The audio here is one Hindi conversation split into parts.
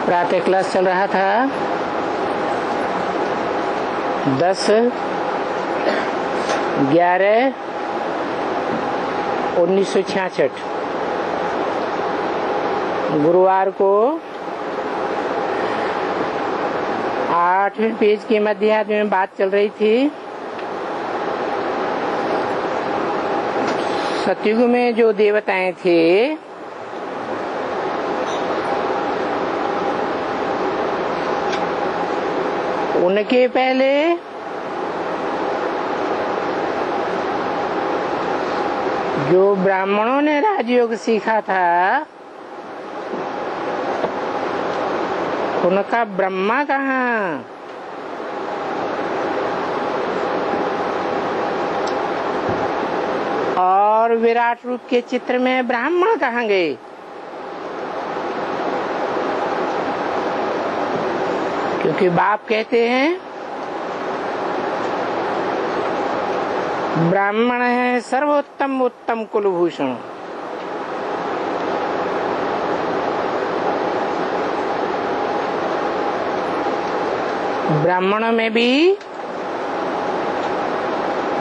प्रातः क्लास चल रहा था 10/11/1966 गुरुवार को 8वें पेज के मध्याह्न में बात चल रही थी। सतयुग में जो देवताएं थे उनके पहले जो ब्राह्मणों ने राजयोग सीखा था उनका ब्रह्मा कहाँ? और विराट रूप के चित्र में ब्राह्मण कहाँ गए? क्योंकि बाप कहते हैं ब्राह्मण है सर्वोत्तम उत्तम कुलभूषण। ब्राह्मणों में भी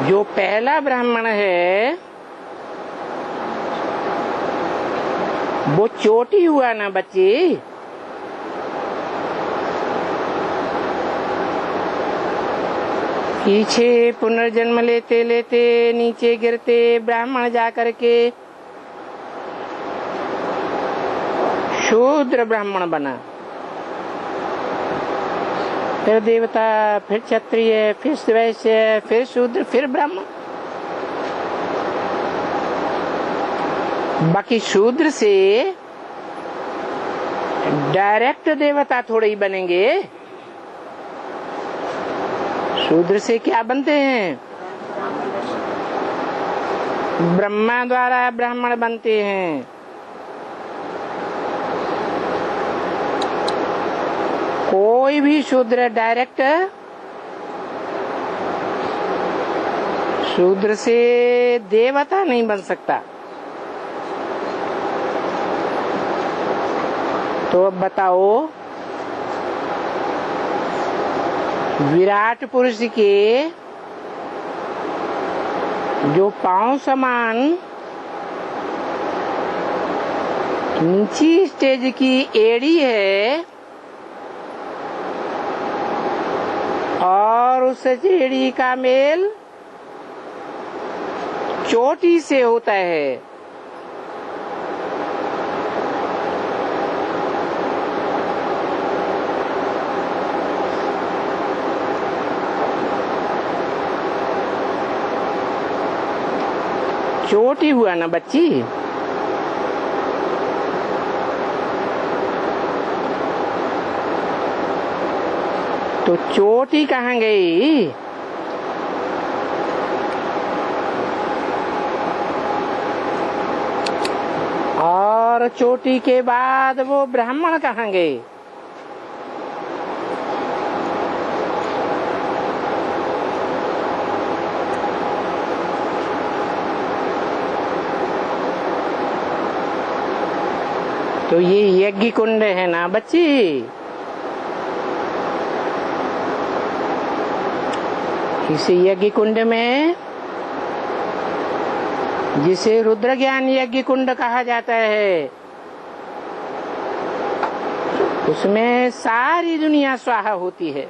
जो पहला ब्राह्मण है वो चोटी हुआ ना बच्चे। पीछे पुनर्जन्म लेते लेते नीचे गिरते ब्राह्मण जाकर के शूद्र ब्राह्मण बना, फिर देवता, फिर क्षत्रिय, फिर वैश्य, फिर शूद्र, फिर ब्राह्मण। बाकी शूद्र से डायरेक्ट देवता थोड़े ही बनेंगे। शूद्र से क्या बनते हैं? ब्रह्मा द्वारा ब्राह्मण बनते हैं। कोई भी शूद्र डायरेक्ट शूद्र से देवता नहीं बन सकता। तो अब बताओ, विराट पुरुष के जो पांव समान नीची स्टेज की एड़ी है और उस एड़ी का मेल चोटी से होता है। चोटी हुआ ना बच्ची। तो चोटी कहाँ गई? और चोटी के बाद वो ब्राह्मण कहाँ गए? तो ये यज्ञ कुंड है ना बच्ची। इसी यज्ञ कुंड में, जिसे रुद्र ज्ञान यज्ञ कुंड कहा जाता है, उसमें सारी दुनिया स्वाहा होती है।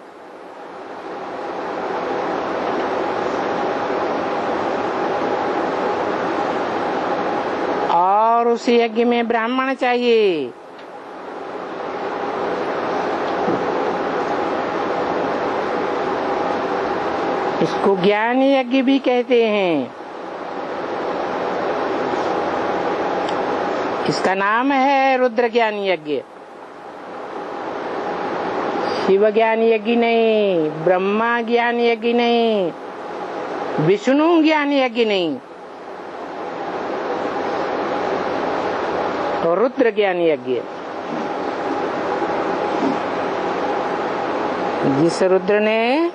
और उस यज्ञ में ब्राह्मण चाहिए। इसको ज्ञान यज्ञ भी कहते हैं। इसका नाम है रुद्र ज्ञान यज्ञ। शिव ज्ञान यज्ञ नहीं, ब्रह्मा ज्ञान यज्ञ नहीं, विष्णु ज्ञान यज्ञ नहीं, तो रुद्र ज्ञान यज्ञ। जिस रुद्र ने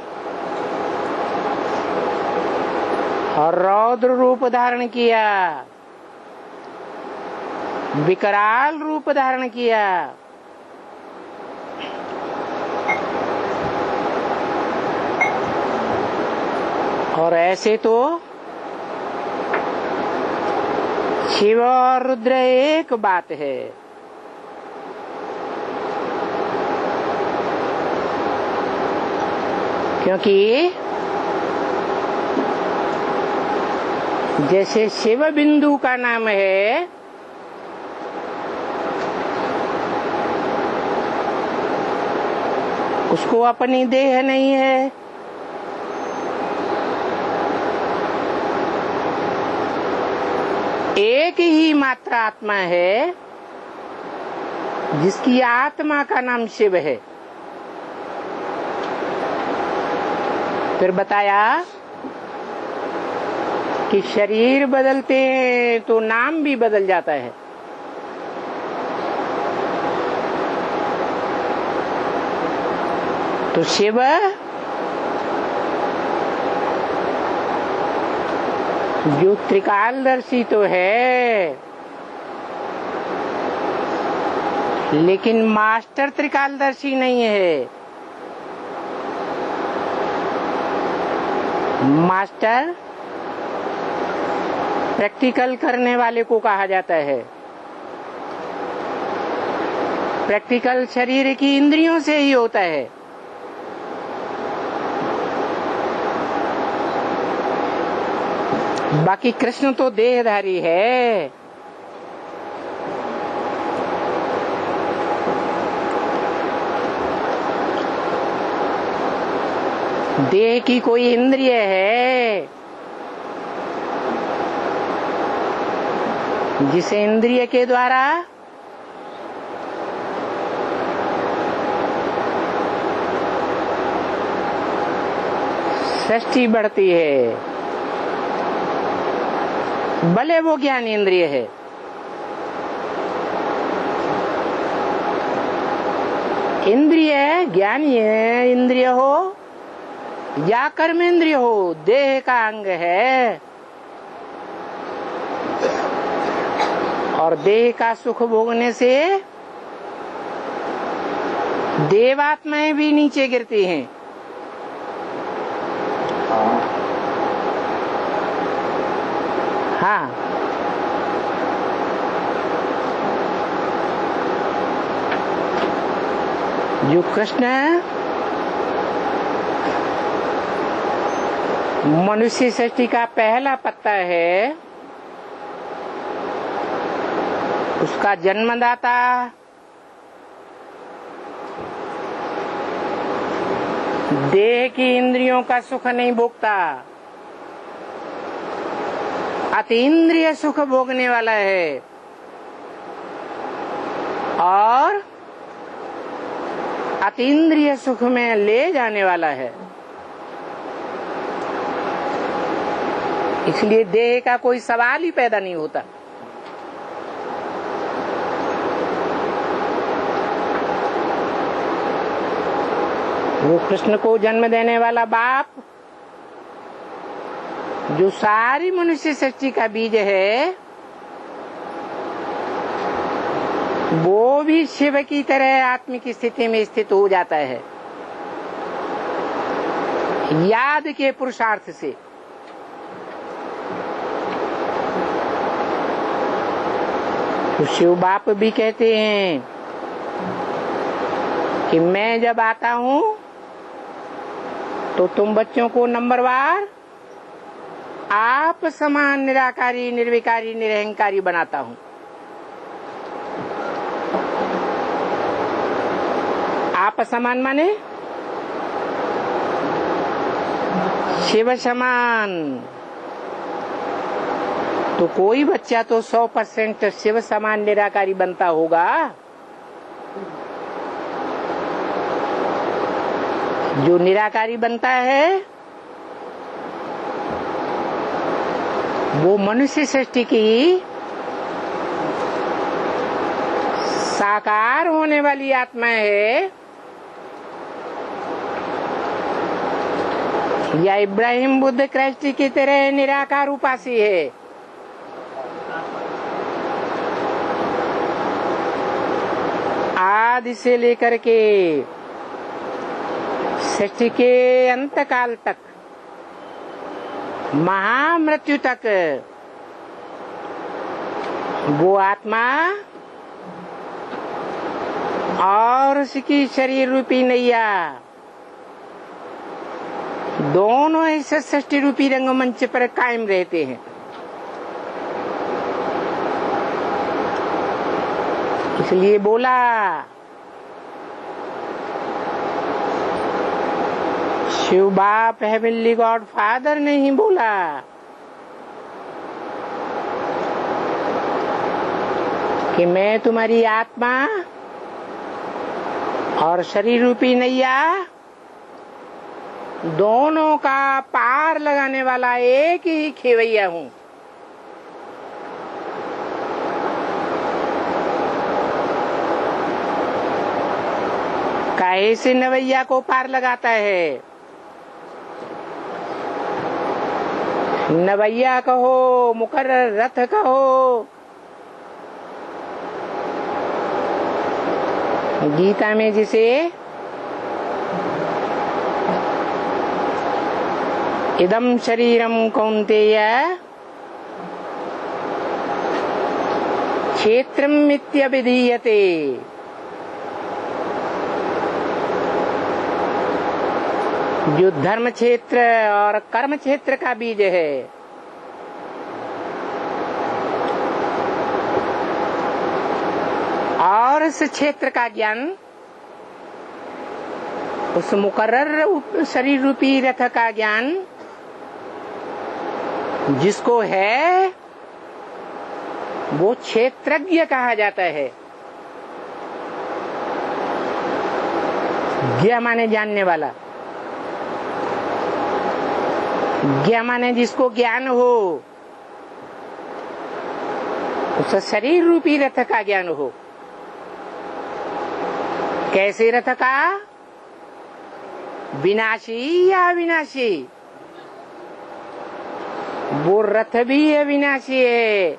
रौद्र रूप धारण किया, विकराल रूप धारण किया, और ऐसे तो शिव और रुद्र एक बात है। क्योंकि जैसे शिव बिंदु का नाम है, उसको अपनी देह नहीं है। एक ही मात्र आत्मा है जिसकी आत्मा का नाम शिव है। फिर बताया कि शरीर बदलते हैं तो नाम भी बदल जाता है। तो शिव जो त्रिकालदर्शी तो है, लेकिन मास्टर त्रिकालदर्शी नहीं है। मास्टर प्रैक्टिकल करने वाले को कहा जाता है। प्रैक्टिकल शरीर की इंद्रियों से ही होता है। बाकी कृष्ण तो देहधारी है। देह की कोई इंद्रिय है जिसे इंद्रिय के द्वारा सृष्टि बढ़ती है, भले वो ज्ञान इंद्रिय है। इंद्रिय ज्ञानी है, इंद्रिय हो या कर्म इंद्रिय हो, देह का अंग है। और देह का सुख भोगने से देवात्माएं भी नीचे गिरती हैं। हाँ, जो कृष्ण मनुष्य सृष्टि का पहला पत्ता है, उसका जन्मदाता देह की इंद्रियों का सुख नहीं भोगता, अतीन्द्रिय सुख भोगने वाला है। और अतीन्द्रिय सुख में ले जाने वाला है। इसलिए देह का कोई सवाल ही पैदा नहीं होता। वो कृष्ण को जन्म देने वाला बाप जो सारी मनुष्य सृष्टि का बीज है, वो भी शिव की तरह आत्मिक स्थिति में स्थित हो जाता है याद के पुरुषार्थ से। तो शिव बाप भी कहते हैं कि मैं जब आता हूँ तो तुम बच्चों को नंबरवार आप समान निराकारी, निर्विकारी, निरहंकारी बनाता हूँ। आप समान माने शिव समान। तो कोई बच्चा तो 100% शिव समान निराकारी बनता होगा। जो निराकारी बनता है वो मनुष्य सृष्टि की साकार होने वाली आत्मा है, या इब्राहिम बुद्ध क्राइस्ट की तरह निराकार उपासी है। आदि से लेकर के सृष्टि के अंत काल तक महामृत्यु तक वो आत्मा और उसकी शरीर रूपी नैया दोनों इस सृष्टि रूपी रंगमंच पर कायम रहते हैं। इसलिए बोला शिव बाप हेवनली गॉड फादर नहीं बोला, कि मैं तुम्हारी आत्मा और शरीर रूपी नैया दोनों का पार लगाने वाला एक ही खेवैया हूँ। काहे से नवैया को पार लगाता है? नवैया कहो, मुकर्रर रथ कहो, गीता में जिसे इदम शरीरम कौन्तेय क्षेत्रम इत्यभिधीयते, जो धर्म क्षेत्र और कर्म क्षेत्र का बीज है, और इस क्षेत्र का ज्ञान उस मुकर्रर शरीर रूपी रथ का ज्ञान जिसको है वो क्षेत्रज्ञ कहा जाता है। ज्ञ माने जानने वाला, ज्ञ माने जिसको ज्ञान हो, उस शरीर रूपी रथ का ज्ञान हो। कैसे रथ का? विनाशी या अविनाशी? वो रथ भी अविनाशी है,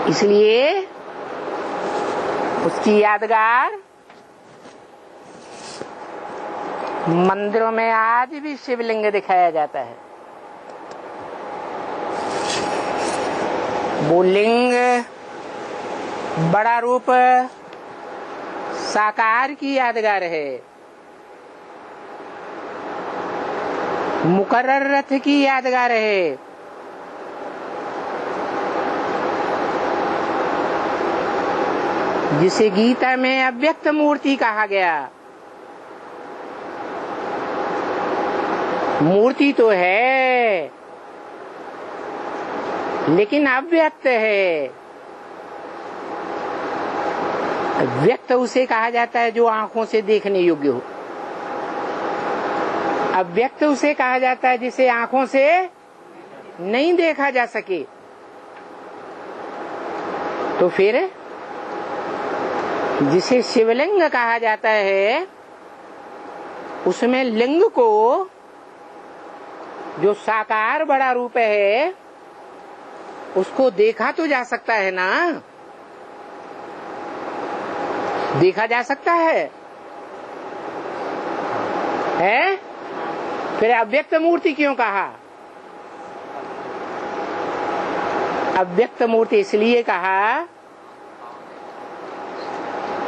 इसलिए उसकी यादगार मंदिरों में आज भी शिवलिंग दिखाया जाता है। वो लिंग बड़ा रूप साकार की यादगार है, मुकर्रर रथ की यादगार है। जिसे गीता में अव्यक्त मूर्ति कहा गया। मूर्ति तो है लेकिन अव्यक्त है। व्यक्त उसे कहा जाता है जो आंखों से देखने योग्य हो। अव्यक्त उसे कहा जाता है जिसे आंखों से नहीं देखा जा सके। तो फिर जिसे शिवलिंग कहा जाता है उसमें लिंग को जो साकार बड़ा रूप है उसको देखा तो जा सकता है ना, देखा जा सकता है? फिर अव्यक्त मूर्ति क्यों कहा? अव्यक्त मूर्ति इसलिए कहा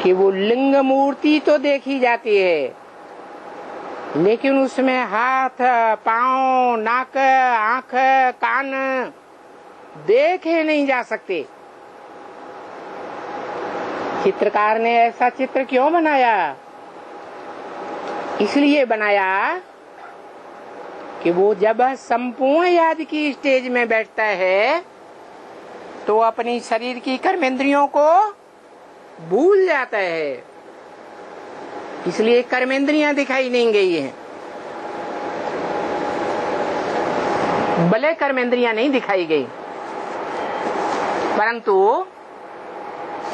कि वो लिंग मूर्ति तो देखी जाती है लेकिन उसमें हाथ, पांव, नाक, आंख, कान देखे नहीं जा सकते। चित्रकार ने ऐसा चित्र क्यों बनाया? इसलिए बनाया कि वो जब संपूर्ण याद की स्टेज में बैठता है तो अपनी शरीर की कर्मेंद्रियों को भूल जाता है, इसलिए कर्मेंद्रियां दिखाई नहीं गई हैं। भले कर्मेंद्रियां नहीं दिखाई गई परंतु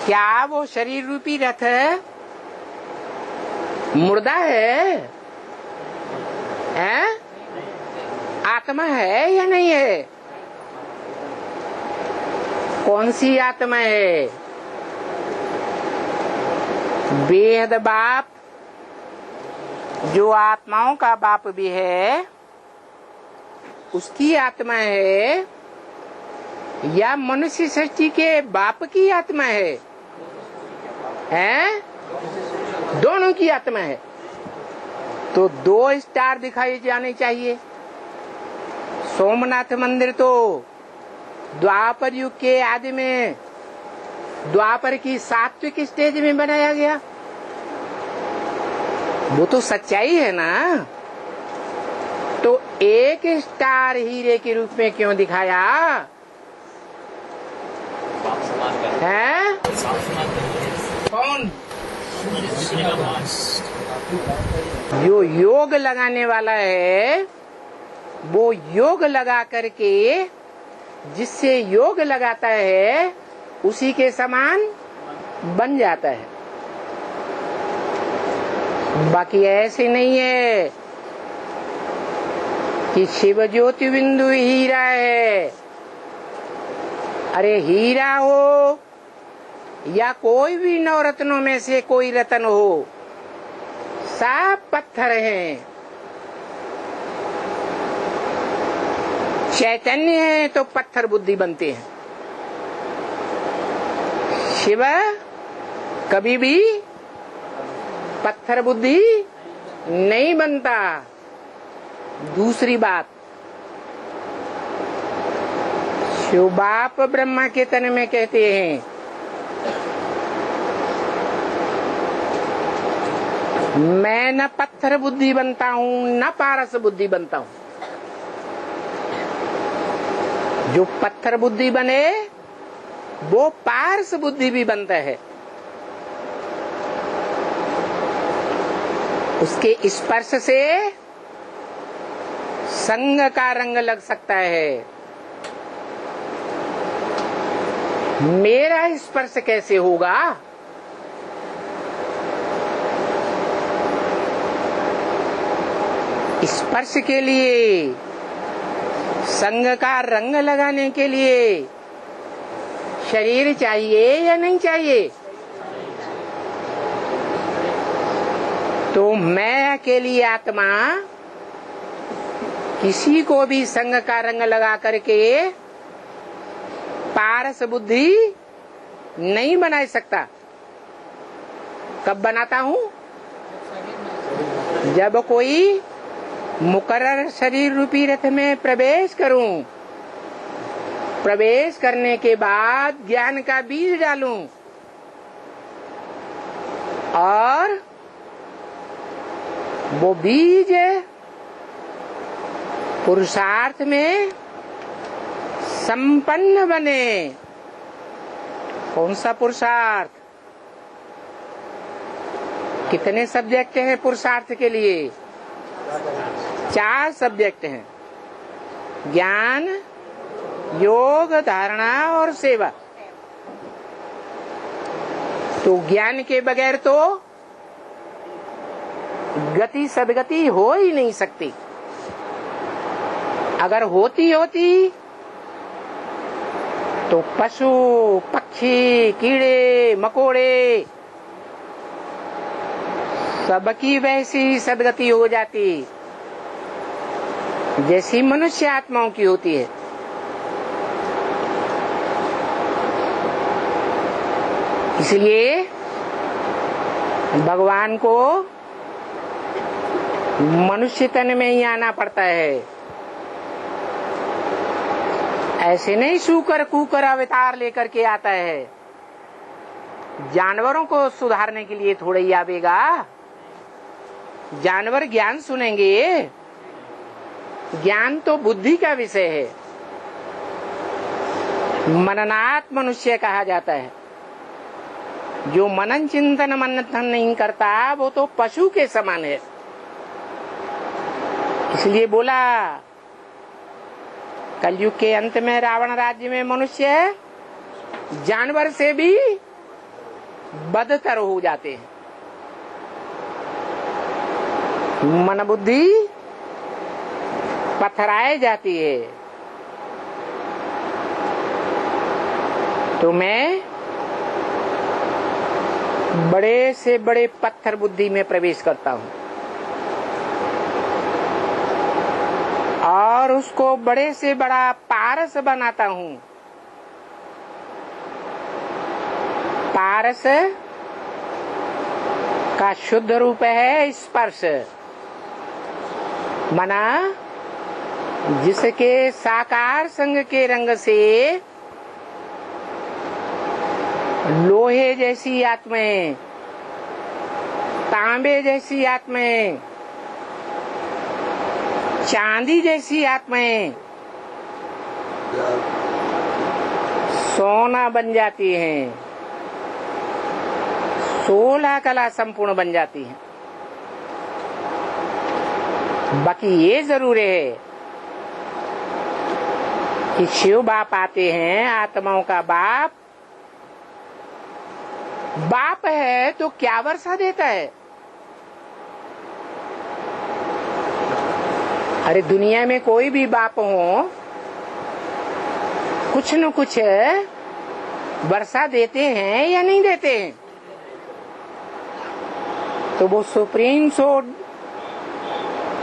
क्या वो शरीर रूपी रथ मुर्दा है? आत्मा है या नहीं है? कौन सी आत्मा है? बेहद बाप जो आत्माओं का बाप भी है उसकी आत्मा है या मनुष्य सृष्टि के बाप की आत्मा है? हैं? दोनों की आत्मा है। तो 2 स्टार दिखाई जाने चाहिए। सोमनाथ मंदिर तो द्वापर युग के आदि में द्वापर की सात्विक स्टेज में बनाया गया। वो तो सच्चाई है ना। तो 1 स्टार हीरे के रूप में क्यों दिखाया है? कौन? जो योग लगाने वाला है वो योग लगा करके जिससे योग लगाता है उसी के समान बन जाता है। बाकी ऐसे नहीं है कि शिव ज्योति बिंदु हीरा है। अरे हीरा हो या कोई भी 9 रत्नों में से कोई रत्न हो, सब पत्थर हैं। चैतन्य है तो पत्थर बुद्धि बनते हैं। शिव कभी भी पत्थर बुद्धि नहीं बनता। दूसरी बात, शिव बाप ब्रह्मा के तन में कहते हैं मैं न पत्थर बुद्धि बनता हूँ न पारस बुद्धि बनता हूँ। जो पत्थर बुद्धि बने वो पारस बुद्धि भी बनता है। उसके स्पर्श से संग का रंग लग सकता है। मेरा स्पर्श कैसे होगा? स्पर्श के लिए, संग का रंग लगाने के लिए शरीर चाहिए या नहीं चाहिए? तो मैं अकेली आत्मा किसी को भी संग का रंग लगा करके पारस बुद्धि नहीं बना सकता। कब बनाता हूँ? जब कोई मुकर्रर शरीर रूपी रथ में प्रवेश करूं, प्रवेश करने के बाद ज्ञान का बीज डालूं और वो बीज पुरुषार्थ में संपन्न बने। कौन सा पुरुषार्थ? कितने सब्जेक्ट हैं पुरुषार्थ के लिए? 4 सब्जेक्ट हैं, ज्ञान, योग, धारणा और सेवा। तो ज्ञान के बगैर तो गति सदगति हो ही नहीं सकती। अगर होती तो पशु पक्षी कीड़े मकोड़े सबकी वैसी सदगति हो जाती जैसी मनुष्य आत्माओं की होती है। इसलिए भगवान को मनुष्य तन में ही आना पड़ता है। ऐसे नहीं सूकर कूकर अवतार लेकर के आता है। जानवरों को सुधारने के लिए थोड़ा ही आवेगा। जानवर ज्ञान सुनेंगे, ज्ञान तो बुद्धि का विषय है। मननात् मनुष्य कहा जाता है। जो मनन चिंतन मंथन नहीं करता वो तो पशु के समान है। इसलिए बोला कलयुग के अंत में रावण राज्य में मनुष्य जानवर से भी बदतर हो जाते हैं। मन बुद्धि पथराए जाती है। तो मैं बड़े से बड़े पत्थर बुद्धि में प्रवेश करता हूँ। और उसको बड़े से बड़ा पारस बनाता हूँ। पारस का शुद्ध रूप है स्पर्श, मना जिसके साकार संग के रंग से लोहे जैसी आत्माएं, तांबे जैसी आत्माएं, चांदी जैसी आत्माएं सोना बन जाती हैं, 16 कला संपूर्ण बन जाती हैं। बाकी ये जरूर है कि शिव बाप आते हैं, आत्माओं का बाप। बाप है तो क्या वर्षा देता है? अरे दुनिया में कोई भी बाप हो, कुछ न कुछ वर्षा देते हैं या नहीं देते हैं? तो वो सुप्रीम सोर्स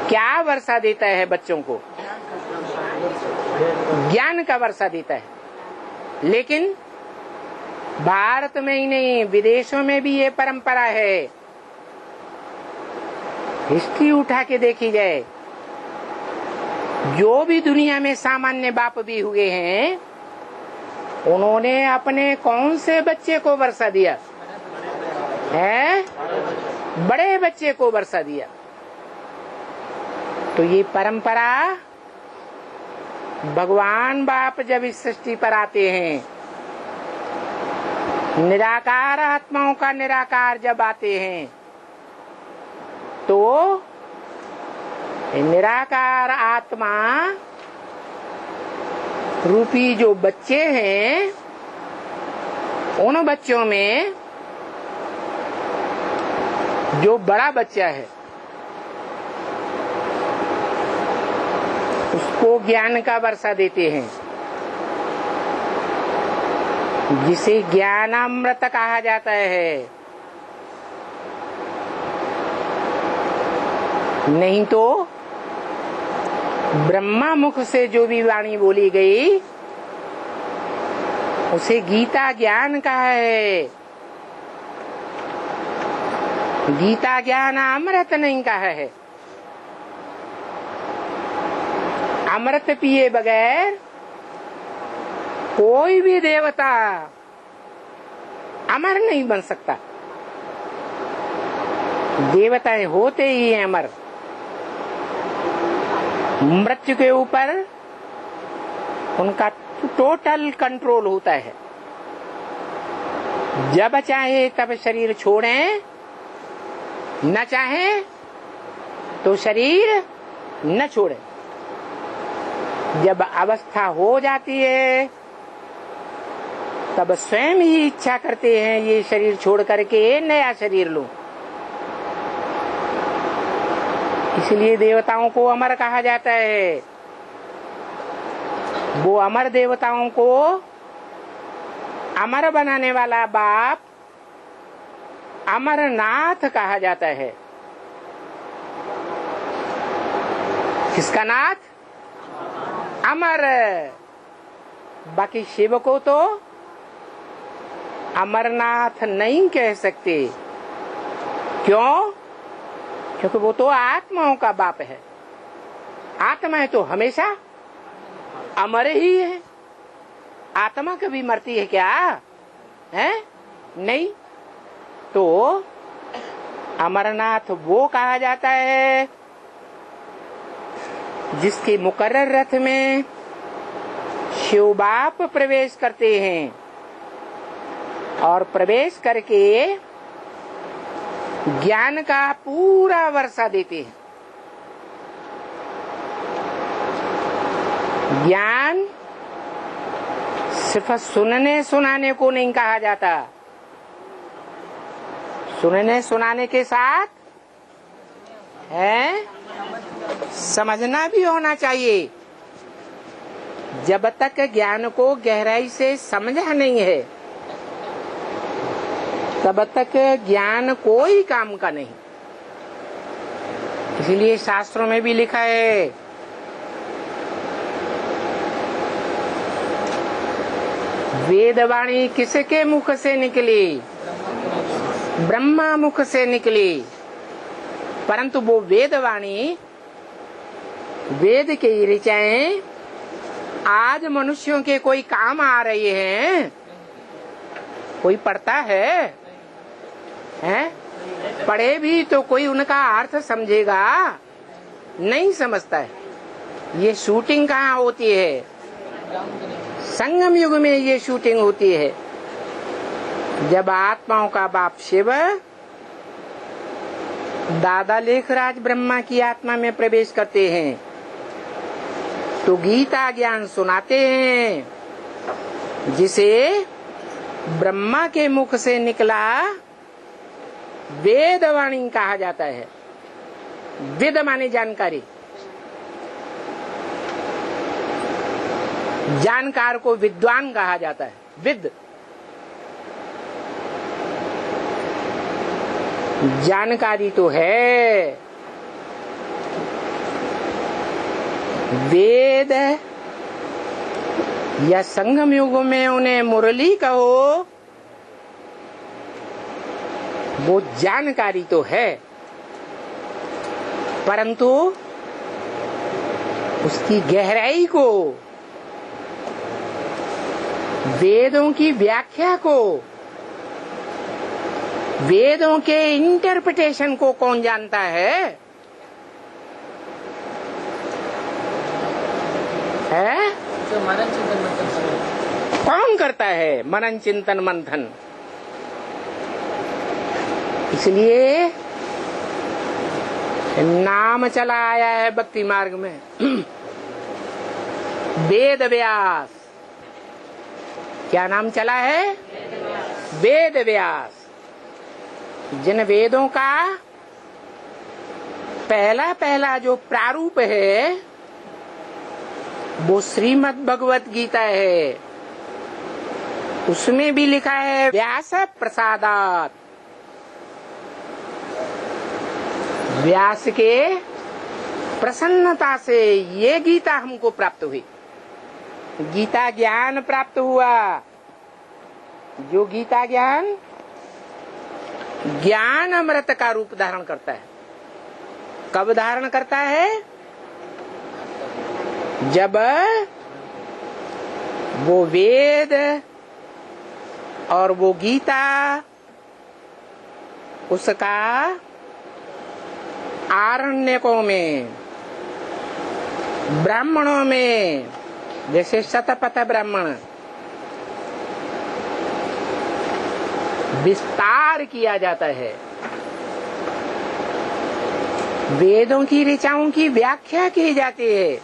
क्या वर्षा देता है बच्चों को? ज्ञान का वर्षा देता है। लेकिन भारत में ही नहीं, विदेशों में भी ये परंपरा है। हिस्ट्री उठा के देखी जाए, जो भी दुनिया में सामान्य बाप भी हुए हैं, उन्होंने अपने कौन से बच्चे को वर्षा दिया है? बड़े बच्चे को वर्षा दिया। तो ये परंपरा भगवान बाप जब इस सृष्टि पर आते हैं, निराकार आत्माओं का निराकार जब आते हैं, तो निराकार आत्मा रूपी जो बच्चे हैं, उन बच्चों में जो बड़ा बच्चा है उसको ज्ञान का वर्षा देते हैं, जिसे ज्ञानामृत कहा जाता है। नहीं तो ब्रह्मा मुख से जो भी वाणी बोली गई उसे गीता ज्ञान कहा है। गीता ज्ञान अमृत नहीं कहा है। अमृत पिए बगैर कोई भी देवता अमर नहीं बन सकता। देवताएं होते ही हैं अमर। मृत्यु के ऊपर उनका टोटल कंट्रोल होता है। जब चाहे तब शरीर छोड़ें, न चाहे तो शरीर न छोड़े। जब अवस्था हो जाती है तब स्वयं ही इच्छा करते हैं ये शरीर छोड़ करके नया शरीर लो। इसलिए देवताओं को अमर कहा जाता है। वो अमर देवताओं को अमर बनाने वाला बाप अमरनाथ कहा जाता है। किसका नाथ? अमर। बाकी शिव को तो अमरनाथ नहीं कह सकते। क्यों? क्योंकि वो तो आत्माओं का बाप है। आत्माएं तो हमेशा अमर ही है। आत्मा कभी मरती है क्या? है नहीं। तो अमरनाथ वो कहा जाता है जिसके मुकर्रर रथ में शिव बाप प्रवेश करते हैं और प्रवेश करके ज्ञान का पूरा वर्षा देते हैं। ज्ञान सिर्फ सुनने सुनाने को नहीं कहा जाता। सुनने सुनाने के साथ है समझना भी होना चाहिए। जब तक ज्ञान को गहराई से समझा नहीं है तब तक ज्ञान कोई काम का नहीं। इसलिए शास्त्रों में भी लिखा है वेदवाणी किसके मुख से निकली? ब्रह्मा मुख से निकली। परंतु वो वेदवाणी, वेद की ऋचाएं आज मनुष्यों के कोई काम आ रही हैं? कोई पढ़ता है? पढ़े भी तो कोई उनका अर्थ समझेगा? नहीं समझता है। ये शूटिंग कहाँ होती है? संगम युग में ये शूटिंग होती है, जब आत्माओं का बाप शिव दादा लेखराज ब्रह्मा की आत्मा में प्रवेश करते हैं तो गीता ज्ञान सुनाते हैं, जिसे ब्रह्मा के मुख से निकला वेदवाणी कहा जाता है। वेद माने जानकारी। जानकार को विद्वान कहा जाता है। विद जानकारी तो है। वेद या संगम युग में उन्हें मुरली कहो, वो जानकारी तो है, परंतु उसकी गहराई को, वेदों की व्याख्या को, वेदों के इंटरप्रिटेशन को कौन जानता है? जो मनन चिंतन मंथन कौन करता है? मनन चिंतन मंथन। इसलिए नाम चला आया है भक्ति मार्ग में वेद व्यास। क्या नाम चला है? वेद व्यास। जिन वेदों का पहला पहला जो प्रारूप है वो श्रीमद् भगवत गीता है। उसमें भी लिखा है व्यास प्रसादात। व्यास के प्रसन्नता से ये गीता हमको प्राप्त हुई। गीता ज्ञान प्राप्त हुआ। जो गीता ज्ञान ज्ञान अमृत का रूप धारण करता है। कब धारण करता है? जब वो वेद और वो गीता उसका आरण्यकों में, ब्राह्मणों में, जैसे शतपथ ब्राह्मण, विस्तार किया जाता है। वेदों की ऋचाओं की व्याख्या की जाती है।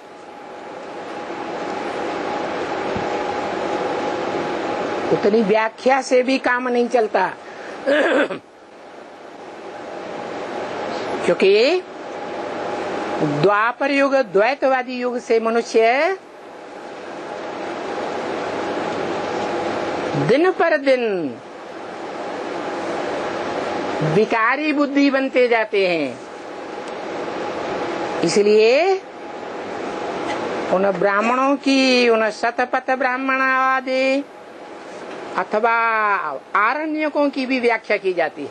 उतनी व्याख्या से भी काम नहीं चलता क्योंकि द्वापर युग, द्वैतवादी युग से मनुष्य दिन पर दिन विकारी बुद्धि बनते जाते हैं। इसलिए उन ब्राह्मणों की, उन शतपथ ब्राह्मण आदि अथवा आरण्यकों की भी व्याख्या की जाती है,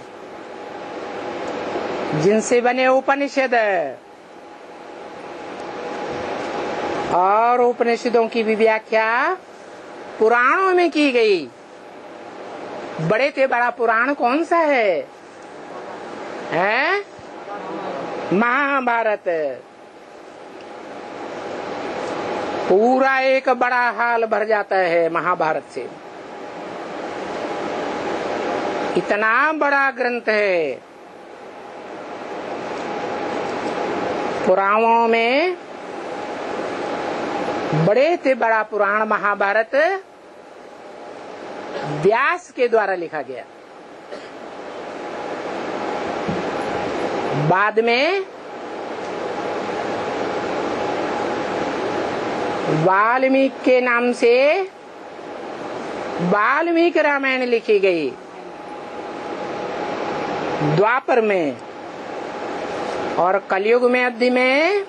जिनसे बने उपनिषद, और उपनिषदों की भी व्याख्या पुराणों में की गई। बड़े से बड़ा पुराण कौन सा है? महाभारत। पूरा एक बड़ा हाल भर जाता है महाभारत से। इतना बड़ा ग्रंथ है। पुराणों में बड़े से बड़ा पुराण महाभारत व्यास के द्वारा लिखा गया। बाद में वाल्मीकि के नाम से वाल्मीकि रामायण लिखी गई द्वापर में, और कलयुग में अवधि में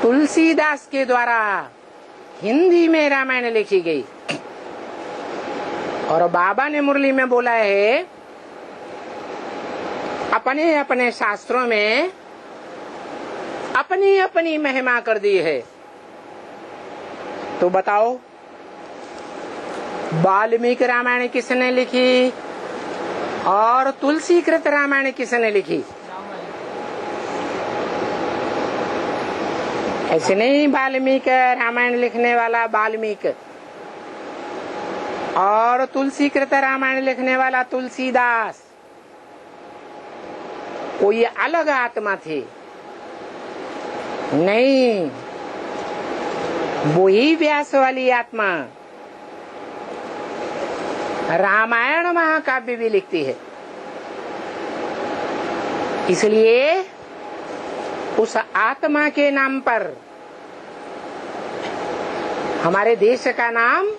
तुलसीदास के द्वारा हिंदी में रामायण लिखी गई। और बाबा ने मुरली में बोला है, अपने अपने शास्त्रों में अपनी अपनी महिमा कर दी है। तो बताओ, वाल्मीकि रामायण किसने लिखी और तुलसी कृत रामायण किसने लिखी? ऐसे नहीं, वाल्मीकि रामायण लिखने वाला वाल्मीकि और तुलसी कृत रामायण लिखने वाला तुलसीदास, कोई अलग आत्मा थी नहीं, वही व्यास वाली आत्मा रामायण महाकाव्य भी लिखती है। इसलिए उस आत्मा के नाम पर हमारे देश का नाम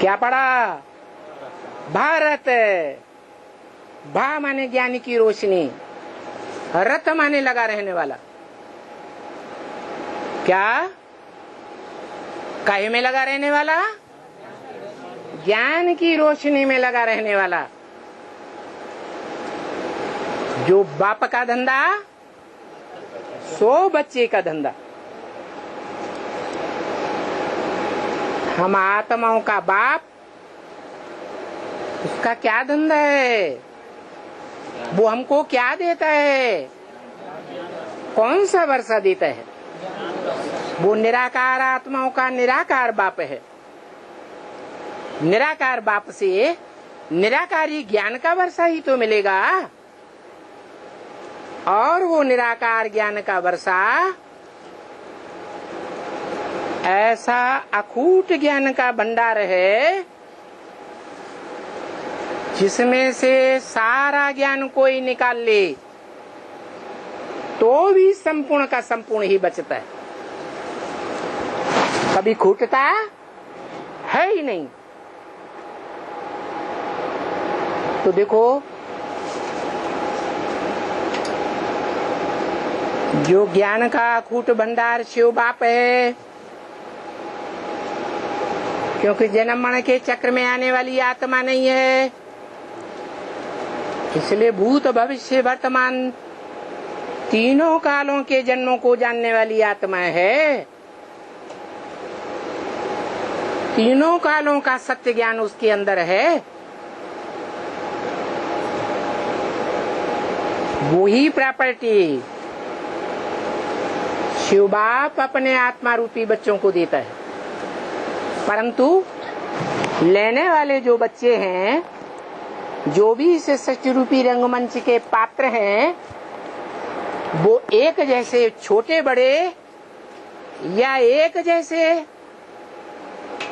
क्या पड़ा? भारत। भा माने ज्ञान की रोशनी, रत माने लगा रहने वाला। क्या काहे में लगा रहने वाला? ज्ञान की रोशनी में लगा रहने वाला। जो बाप का धंधा सो बच्चे का धंधा। हम आत्माओं का बाप, उसका क्या धंधा है? वो हमको क्या देता है? कौन सा वर्षा देता है? वो निराकार आत्माओं का निराकार बाप है। निराकार बाप से निराकारी ज्ञान का वर्षा ही तो मिलेगा। और वो निराकार ज्ञान का वर्षा ऐसा अखूट ज्ञान का भंडार है जिसमें से सारा ज्ञान कोई निकाल ले तो भी संपूर्ण का संपूर्ण ही बचता है, कभी खूटता है ही नहीं। तो देखो, जो ज्ञान का अखूट भंडार शिव बाप है, क्योंकि जन्म मरण के चक्र में आने वाली आत्मा नहीं है, इसलिए भूत भविष्य वर्तमान तीनों कालों के जन्मों को जानने वाली आत्मा है। तीनों कालों का सत्य ज्ञान उसके अंदर है। वही प्रॉपर्टी शिव बाप अपने आत्मा रूपी बच्चों को देता है। परंतु लेने वाले जो बच्चे हैं, जो भी इस सृष्टि रूपी रंगमंच के पात्र हैं, वो एक जैसे छोटे बड़े या एक जैसे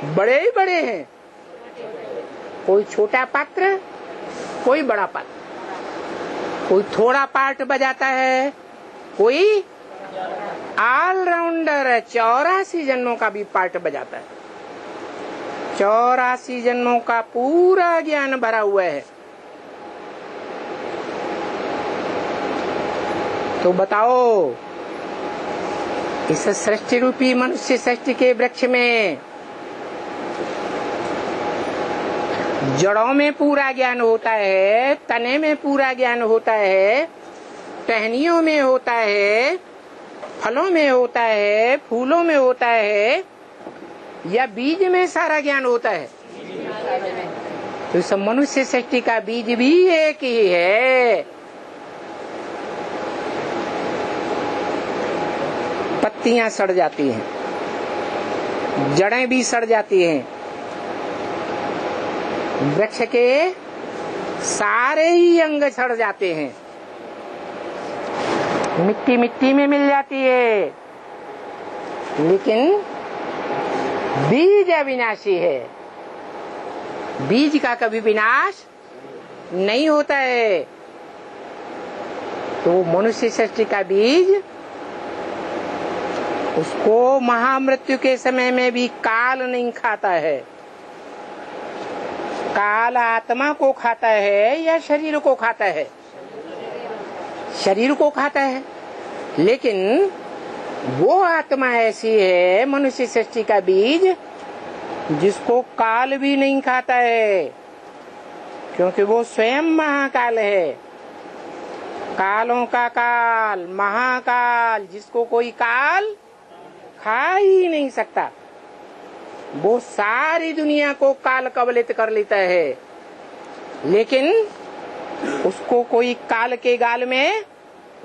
बड़े ही बड़े हैं। कोई छोटा पात्र, कोई बड़ा पात्र, कोई थोड़ा पार्ट बजाता है, कोई ऑलराउंडर 84 जन्मों का भी पार्ट बजाता है। 84 जन्मों का पूरा ज्ञान भरा हुआ है। तो बताओ, इस सृष्टि रूपी मनुष्य सृष्टि के वृक्ष में जड़ों में पूरा ज्ञान होता है, तने में पूरा ज्ञान होता है, टहनियों में होता है, फलों में होता है, फूलों में होता है, या बीज में सारा ज्ञान होता है? तो इस मनुष्य सृष्टि का बीज भी एक ही है। पत्तियां सड़ जाती हैं, जड़ें भी सड़ जाती हैं, वृक्ष के सारे ही अंग सड़ जाते हैं, मिट्टी मिट्टी में मिल जाती है, लेकिन बीज अविनाशी है। बीज का कभी विनाश नहीं होता है। तो मनुष्य सृष्टि का बीज, उसको महामृत्यु के समय में भी काल नहीं खाता है। काल आत्मा को खाता है या शरीर को खाता है? शरीर को खाता है। लेकिन वो आत्मा ऐसी है, मनुष्य सृष्टि का बीज, जिसको काल भी नहीं खाता है, क्योंकि वो स्वयं महाकाल है। कालों का काल, महाकाल, जिसको कोई काल खा ही नहीं सकता, वो सारी दुनिया को काल कबलित कर लेता है, लेकिन उसको कोई काल के गाल में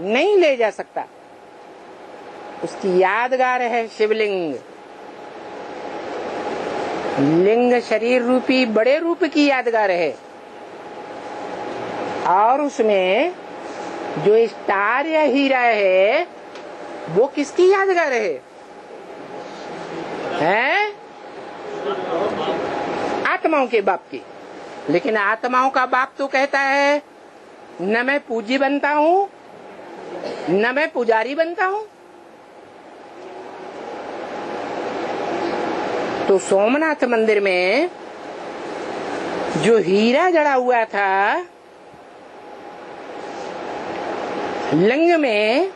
नहीं ले जा सकता। उसकी यादगार है शिवलिंग। लिंग शरीर रूपी बड़े रूप की यादगार है, और उसमें जो स्टार या हीरा है वो किसकी यादगार है? आत्माओं के बाप की। लेकिन आत्माओं का बाप तो कहता है न मैं पूजी बनता हूँ न मैं पुजारी बनता हूँ। तो सोमनाथ मंदिर में जो हीरा जड़ा हुआ था, लिंग में,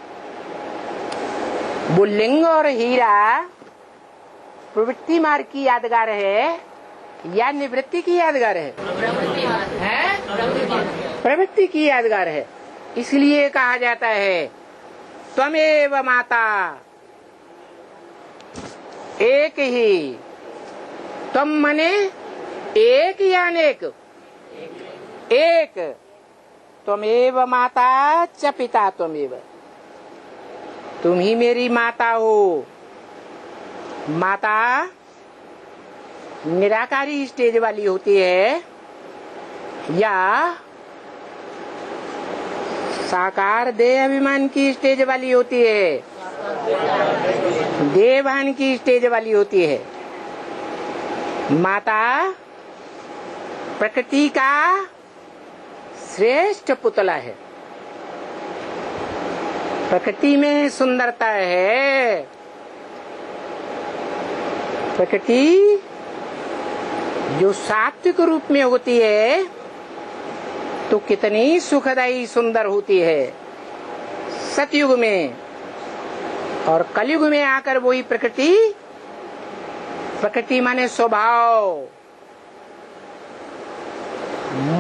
वो लिंग और हीरा प्रवृत्ति मार्ग की यादगार है या निवृत्ति की यादगार है? प्रवृत्ति की यादगार है। इसलिए कहा जाता है त्वमेव माता, एक ही। त्वम मने एक या अनेक? एक। त्वमेव माता च पिता त्वमेव, तुम ही मेरी माता हो। माता निराकारी स्टेज वाली होती है या साकार देह अभिमान की स्टेज वाली होती है? देवान की स्टेज वाली होती है। माता प्रकृति का श्रेष्ठ पुतला है। प्रकृति में सुंदरता है। प्रकृति जो सात्विक रूप में होती है तो कितनी सुखदायी सुंदर होती है सतयुग में, और कलयुग में आकर वही प्रकृति, प्रकृति माने स्वभाव,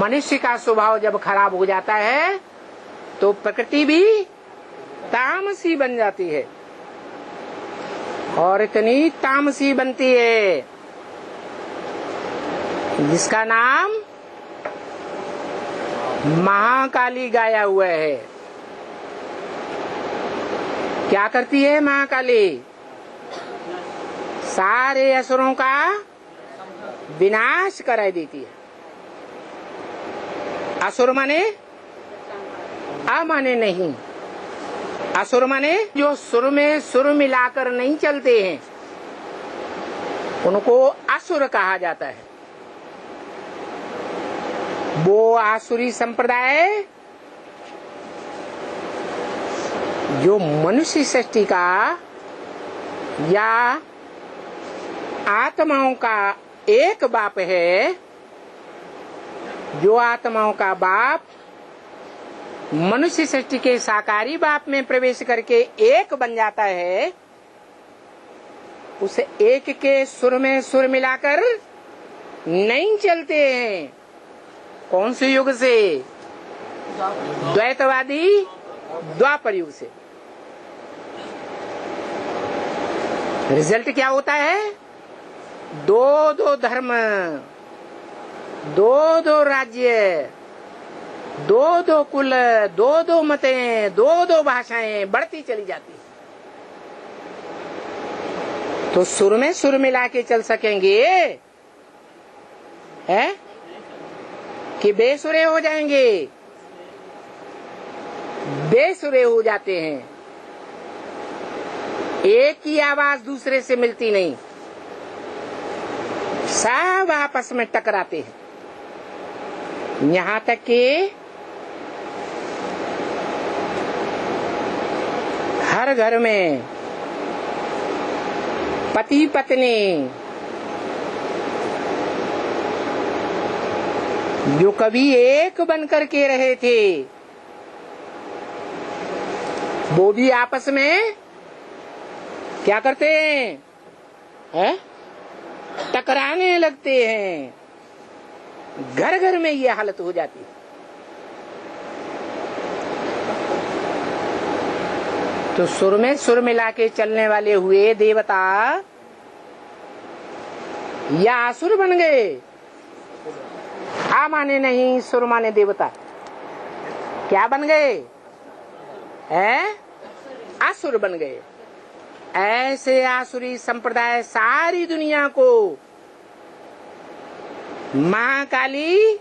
मनुष्य का स्वभाव जब खराब हो जाता है तो प्रकृति भी तामसी बन जाती है, और इतनी तामसी बनती है जिसका नाम महाकाली गाया हुआ है। क्या करती है महाकाली? सारे असुरों का विनाश कराई देती है। असुर माने अमाने नहीं, असुर माने जो सुर में सुर मिलाकर नहीं चलते हैं, उनको असुर कहा जाता है। वो आसुरी संप्रदाय जो मनुष्य सृष्टि का या आत्माओं का एक बाप है, जो आत्माओं का बाप मनुष्य सृष्टि के साकारी बाप में प्रवेश करके एक बन जाता है, उस एक के सुर में सुर मिलाकर नहीं चलते हैं। कौन से युग से? द्वैतवादी द्वापर युग से। रिजल्ट क्या होता है? दो दो धर्म, दो दो राज्य, दो दो कुल, दो दो मतें, दो दो भाषाएं बढ़ती चली जाती। तो सुर में सुर मिला के चल सकेंगे है कि बेसुरे हो जाएंगे? बेसुरे हो जाते हैं। एक ही आवाज दूसरे से मिलती नहीं, सब आपस में टकराते हैं। यहाँ तक कि हर घर में पति पत्नी जो कभी एक बन कर के रहे थे, वो भी आपस में क्या करते हैं? टकराने लगते हैं। घर घर में ये हालत हो जाती है। तो सुर में सुर मिला के चलने वाले हुए देवता या असुर बन गए। आ माने नहीं, सुर माने देवता। क्या बन गए? हैं? असुर बन गए। ऐसे आसुरी संप्रदाय सारी दुनिया को मां काली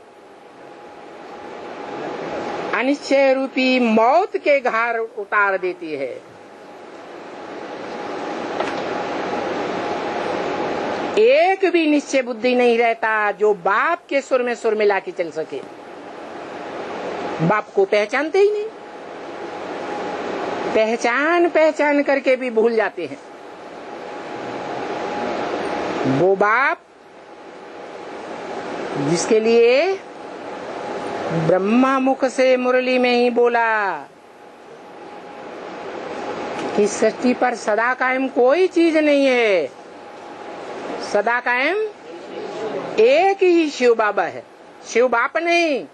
अनिश्चय रूपी मौत के घाट उतार देती है। एक भी निश्चय बुद्धि नहीं रहता जो बाप के सुर में सुर मिला के चल सके। बाप को पहचानते ही नहीं, पहचान करके भी भूल जाते हैं। वो बाप जिसके लिए ब्रह्मा मुख से मुरली में ही बोला कि सृष्टि पर सदा कायम कोई चीज नहीं है, सदा कायम एक ही शिव बाबा है। शिव बाप नहीं,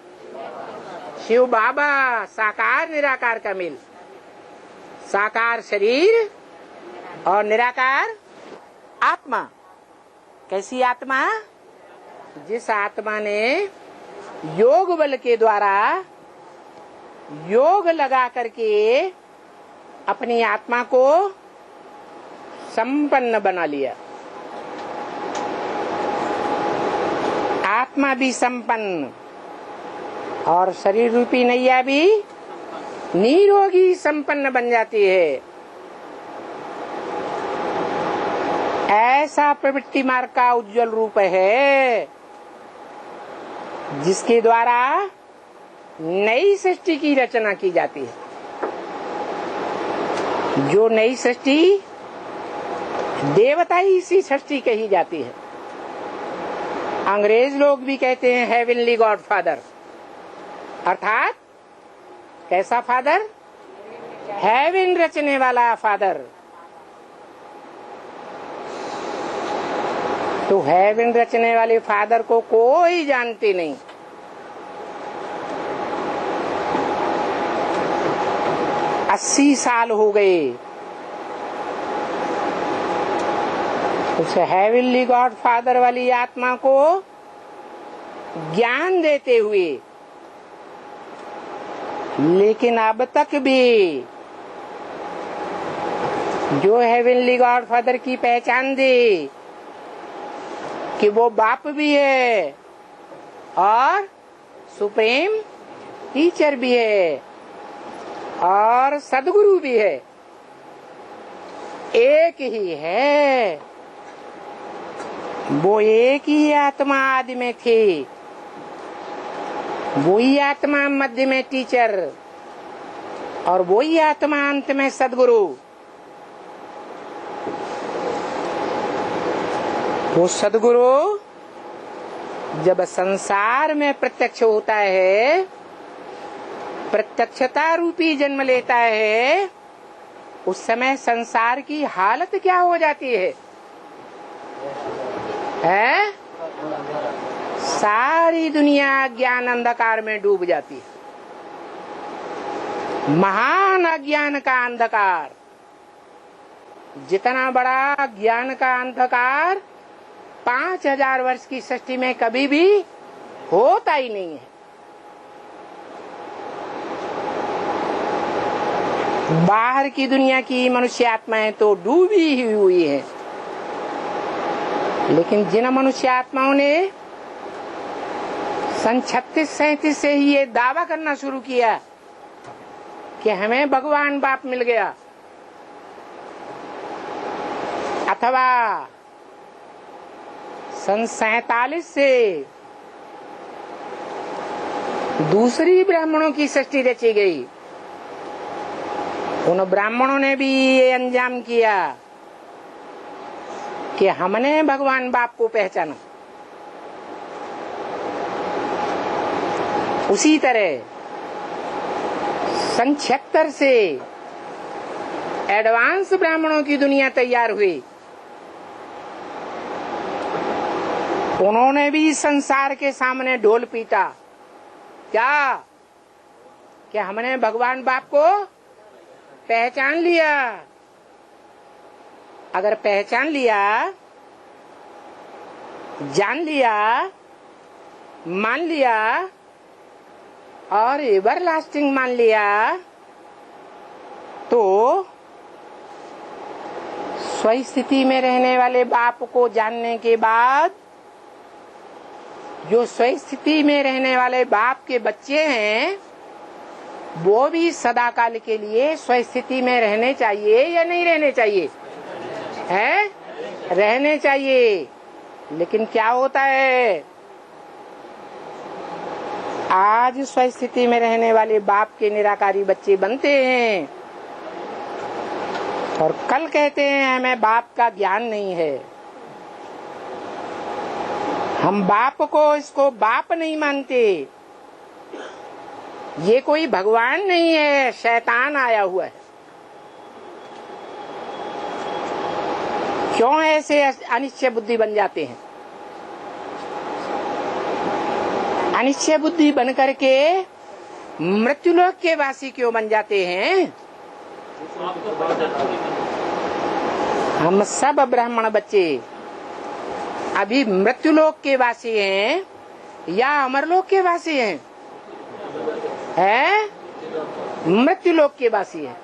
शिव बाबा साकार निराकार का मिल। साकार शरीर और निराकार आत्मा। कैसी आत्मा? जिस आत्मा ने योग बल के द्वारा योग लगा करके अपनी आत्मा को संपन्न बना लिया। आत्मा भी संपन्न और शरीर रूपी नैया भी निरोगी संपन्न बन जाती है। ऐसा प्रवृत्ति मार्ग का उज्जवल रूप है जिसके द्वारा नई सृष्टि की रचना की जाती है। जो नई सृष्टि देवता ही इसी सृष्टि कही जाती है। अंग्रेज लोग भी कहते हैं हेवनली गॉड फादर, अर्थात कैसा फादर? हेवन रचने वाला फादर। तो हेवन रचने वाले फादर को कोई जानते नहीं। अस्सी साल हो गए उस हेवनली गॉड फादर वाली आत्मा को ज्ञान देते हुए, लेकिन अब तक भी जो हेवनली गॉड फादर की पहचान दी कि वो बाप भी है और सुप्रीम टीचर भी है और सदगुरु भी है, एक ही है। वो एक ही आत्मा आदि में थी, वही आत्मा मध्य में टीचर और वही आत्मा अंत में सदगुरु। वो सदगुरु जब संसार में प्रत्यक्ष होता है, प्रत्यक्षता रूपी जन्म लेता है, उस समय संसार की हालत क्या हो जाती है? सारी दुनिया ज्ञान अंधकार में डूब जाती है। महान अज्ञान का अंधकार, जितना बड़ा ज्ञान का अंधकार 5000 वर्ष की सृष्टि में कभी भी होता ही नहीं है। बाहर की दुनिया की मनुष्य आत्माएं तो डूबी ही हुई है, लेकिन जिन मनुष्य आत्माओं ने सन 36-37 से ही ये दावा करना शुरू किया कि हमें भगवान बाप मिल गया, अथवा सन 47 से दूसरी ब्राह्मणों की सृष्टि रची गई, उन ब्राह्मणों ने भी ये अंजाम किया कि हमने भगवान बाप को पहचाना। उसी तरह सन 76 से एडवांस ब्राह्मणों की दुनिया तैयार हुई उन्होंने भी संसार के सामने ढोल पीटा। क्या कि हमने भगवान बाप को पहचान लिया। अगर पहचान लिया, जान लिया, मान लिया और एवरलास्टिंग मान लिया, तो स्वस्थिति में रहने वाले बाप को जानने के बाद जो स्वस्थिति में रहने वाले बाप के बच्चे हैं, वो भी सदा काल के लिए स्वस्थिति में रहने चाहिए या नहीं रहने चाहिए? है, रहने चाहिए। लेकिन क्या होता है, आज स्वस्थिति में रहने वाले बाप के निराकारी बच्चे बनते हैं और कल कहते हैं हमें बाप का ज्ञान नहीं है, हम बाप को इसको बाप नहीं मानते, ये कोई भगवान नहीं है, शैतान आया हुआ है। क्यों ऐसे अनिश्चय बुद्धि बन जाते हैं? अनिश्चय बुद्धि बन करके मृत्युलोक के वासी क्यों बन जाते हैं? हम सब ब्राह्मण बच्चे अभी मृत्युलोक के वासी हैं या अमरलोक के वासी हैं? हैं? मृत्युलोक के वासी हैं।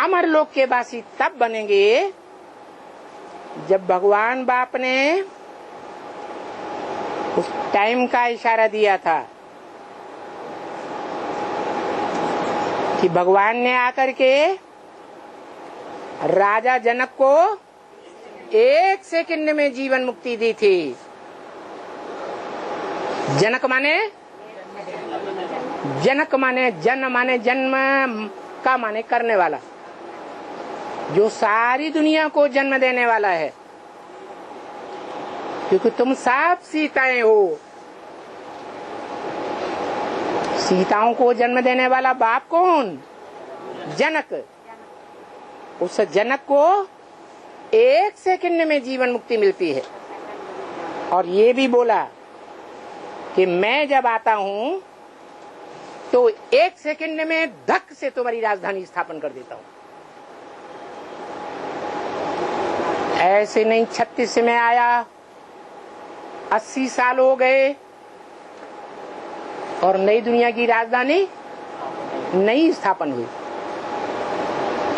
अमरलोक के वासी तब बनेंगे जब भगवान बाप ने उस टाइम का इशारा दिया था कि भगवान ने आकर के राजा जनक को 1 सेकंड में जीवन मुक्ति दी थी। जनक माने जन माने जन्म का माने करने वाला, जो सारी दुनिया को जन्म देने वाला है। क्योंकि तुम सब सीताएं हो। सीताओं को जन्म देने वाला बाप कौन? जनक। उस जनक को 1 सेकंड में जीवन मुक्ति मिलती है। और ये भी बोला कि मैं जब आता हूँ तो 1 सेकंड में धक से तुम्हारी राजधानी स्थापन कर देता हूँ। ऐसे नहीं 36 में आया, 80 साल हो गए और नई दुनिया की राजधानी नहीं स्थापन हुई।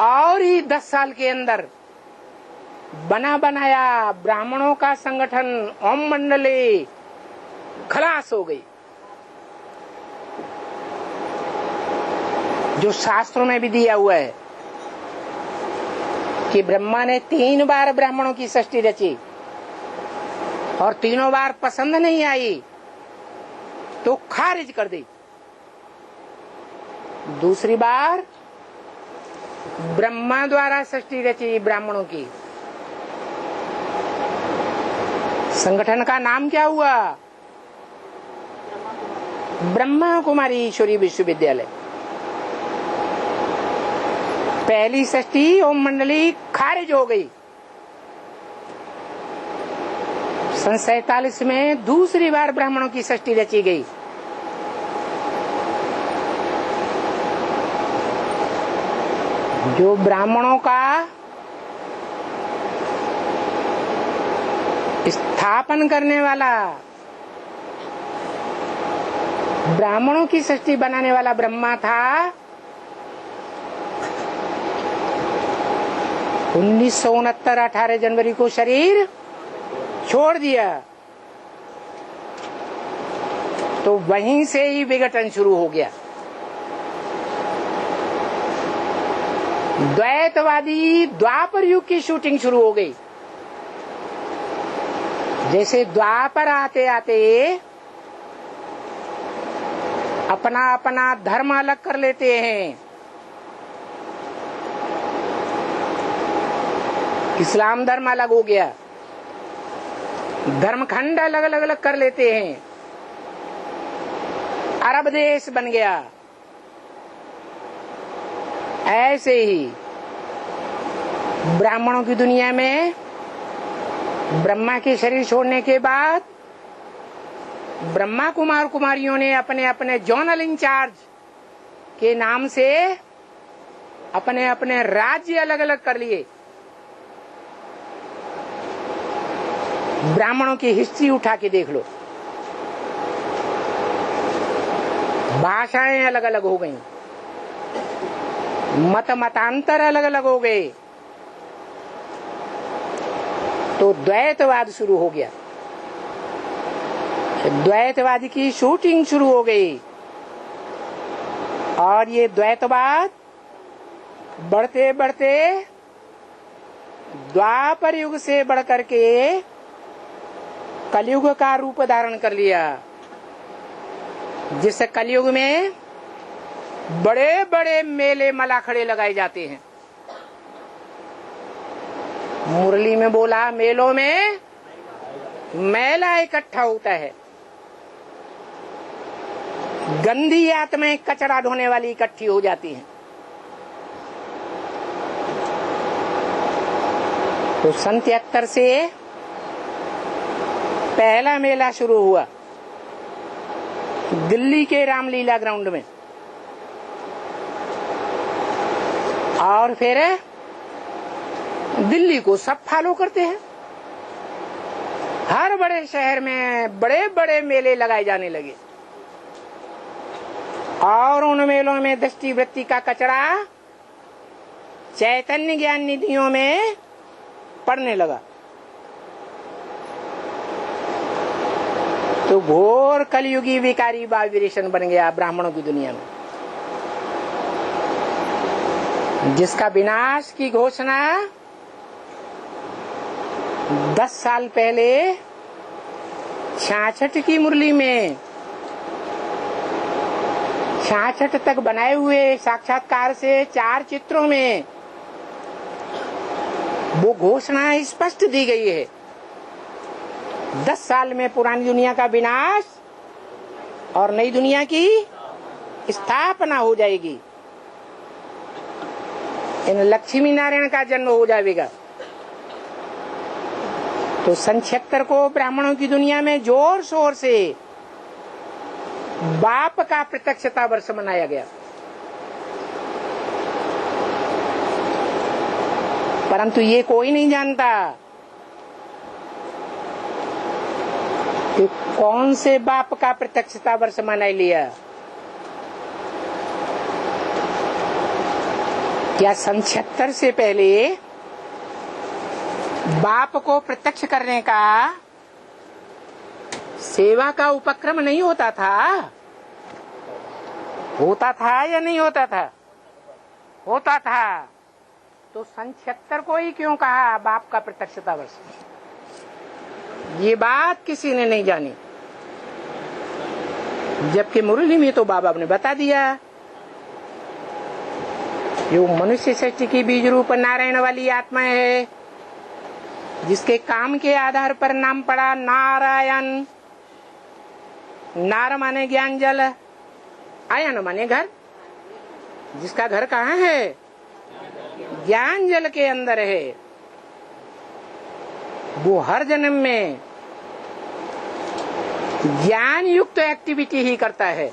और ही 10 साल के अंदर बना बनाया ब्राह्मणों का संगठन ओम मंडली खलास हो गई, जो शास्त्रों में भी दिया हुआ है कि ब्रह्मा ने 3 बार ब्राह्मणों की सृष्टि रची और तीनों बार पसंद नहीं आई तो खारिज कर दी। दूसरी बार ब्रह्मा द्वारा सृष्टि रची ब्राह्मणों की। संगठन का नाम क्या हुआ? ब्रह्मा कुमारी ईश्वरी विश्वविद्यालय। पहली सृष्टि ओम मंडली खारिज हो गई। सन 47 में दूसरी बार ब्राह्मणों की सृष्टि रची गई। जो ब्राह्मणों का स्थापन करने वाला, ब्राह्मणों की सृष्टि बनाने वाला ब्रह्मा था, 1969 18 जनवरी को शरीर छोड़ दिया। तो वहीं से ही विघटन शुरू हो गया। द्वैतवादी द्वापर युग की शूटिंग शुरू हो गई। जैसे द्वापर आते आते अपना अपना धर्म अलग कर लेते हैं। इस्लाम धर्म अलग हो गया, धर्मखंड अलग अलग अलग कर लेते हैं, अरब देश बन गया। ऐसे ही ब्राह्मणों की दुनिया में ब्रह्मा के शरीर छोड़ने के बाद ब्रह्मा कुमार कुमारियों ने अपने अपने जोनल इंचार्ज के नाम से अपने अपने राज्य अलग अलग कर लिए। ब्राह्मणों की हिस्ट्री उठा के देख लो, भाषाएं अलग अलग हो गई, मतांतर अलग अलग हो गए, तो द्वैतवाद शुरू हो गया। द्वैतवाद की शूटिंग शुरू हो गई और ये द्वैतवाद बढ़ते बढ़ते द्वापर युग से बढ़कर के कलयुग का रूप धारण कर लिया, जिस कलयुग में बड़े बड़े मेले मलाखड़े लगाए जाते हैं। मुरली में बोला, मेलों में मेला इकट्ठा होता है, गंदी आत्माएं कचरा ढोने वाली इकट्ठी हो जाती हैं। तो सन 73 से पहला मेला शुरू हुआ दिल्ली के रामलीला ग्राउंड में, और फिर दिल्ली को सब फॉलो करते हैं। हर बड़े शहर में बड़े बड़े मेले लगाए जाने लगे और उन मेलों में दृष्टि वृत्ति का कचरा चैतन्य ज्ञान निधियों में पड़ने लगा। तो घोर कलयुगी विकारी वाइब्रेशन बन गया ब्राह्मणों की दुनिया में, जिसका विनाश की घोषणा 10 साल पहले 66 की मुरली में 66 तक बनाए हुए साक्षात्कार से 4 चित्रों में वो घोषणा स्पष्ट दी गई है। 10 साल में पुरानी दुनिया का विनाश और नई दुनिया की स्थापना हो जाएगी। इन लक्ष्मी नारायण का जन्म हो जाएगा। तो सन 76 को ब्राह्मणों की दुनिया में जोर शोर से बाप का प्रत्यक्षता वर्ष मनाया गया। परंतु ये कोई नहीं जानता कि कौन से बाप का प्रत्यक्षता वर्ष मना लिया। क्या सन 76 से पहले बाप को प्रत्यक्ष करने का सेवा का उपक्रम नहीं होता था? होता था या नहीं होता था? होता था। तो सन 76 को ही क्यों कहा बाप का प्रत्यक्षता वर्ष? ये बात किसी ने नहीं जानी, जबकि मुरली में तो बाबा ने बता दिया। जो मनुष्य सृष्टि की बीज रूप नारायण वाली आत्मा है, जिसके काम के आधार पर नाम पड़ा नारायण। नार माने ज्ञान जल, आयन माने घर। जिसका घर कहाँ है? ज्ञान जल के अंदर है। वो हर जन्म में ज्ञान युक्त एक्टिविटी ही करता है।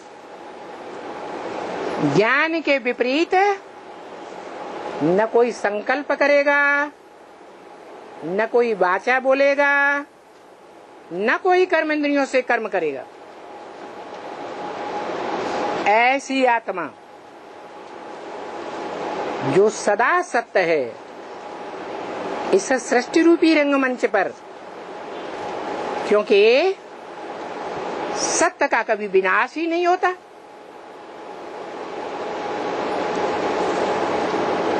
ज्ञान के विपरीत न कोई संकल्प करेगा, न कोई वाचा बोलेगा, न कोई कर्मेंद्रियों से कर्म करेगा। ऐसी आत्मा जो सदा सत्य है, इस सृष्टि रूपी रंगमंच पर, क्योंकि सत्य का कभी विनाश ही नहीं होता।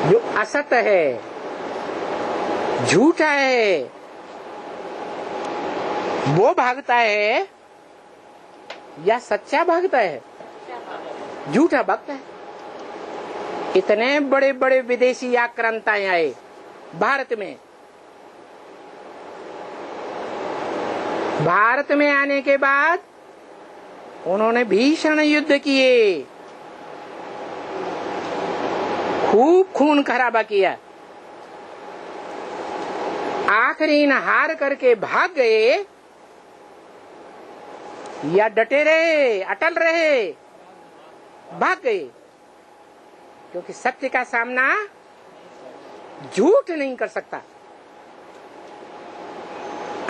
जो असत्य है, झूठा है, वो भागता है या सच्चा भागता है? झूठा भागता है। इतने बड़े बड़े विदेशी आक्रांताएं आए भारत में। भारत में आने के बाद उन्होंने भीषण युद्ध किए, खूब खून खराबा किया। आखिरी हार करके भाग गए या डटे रहे, अटल रहे, भाग गए, क्योंकि सत्य का सामना झूठ नहीं कर सकता।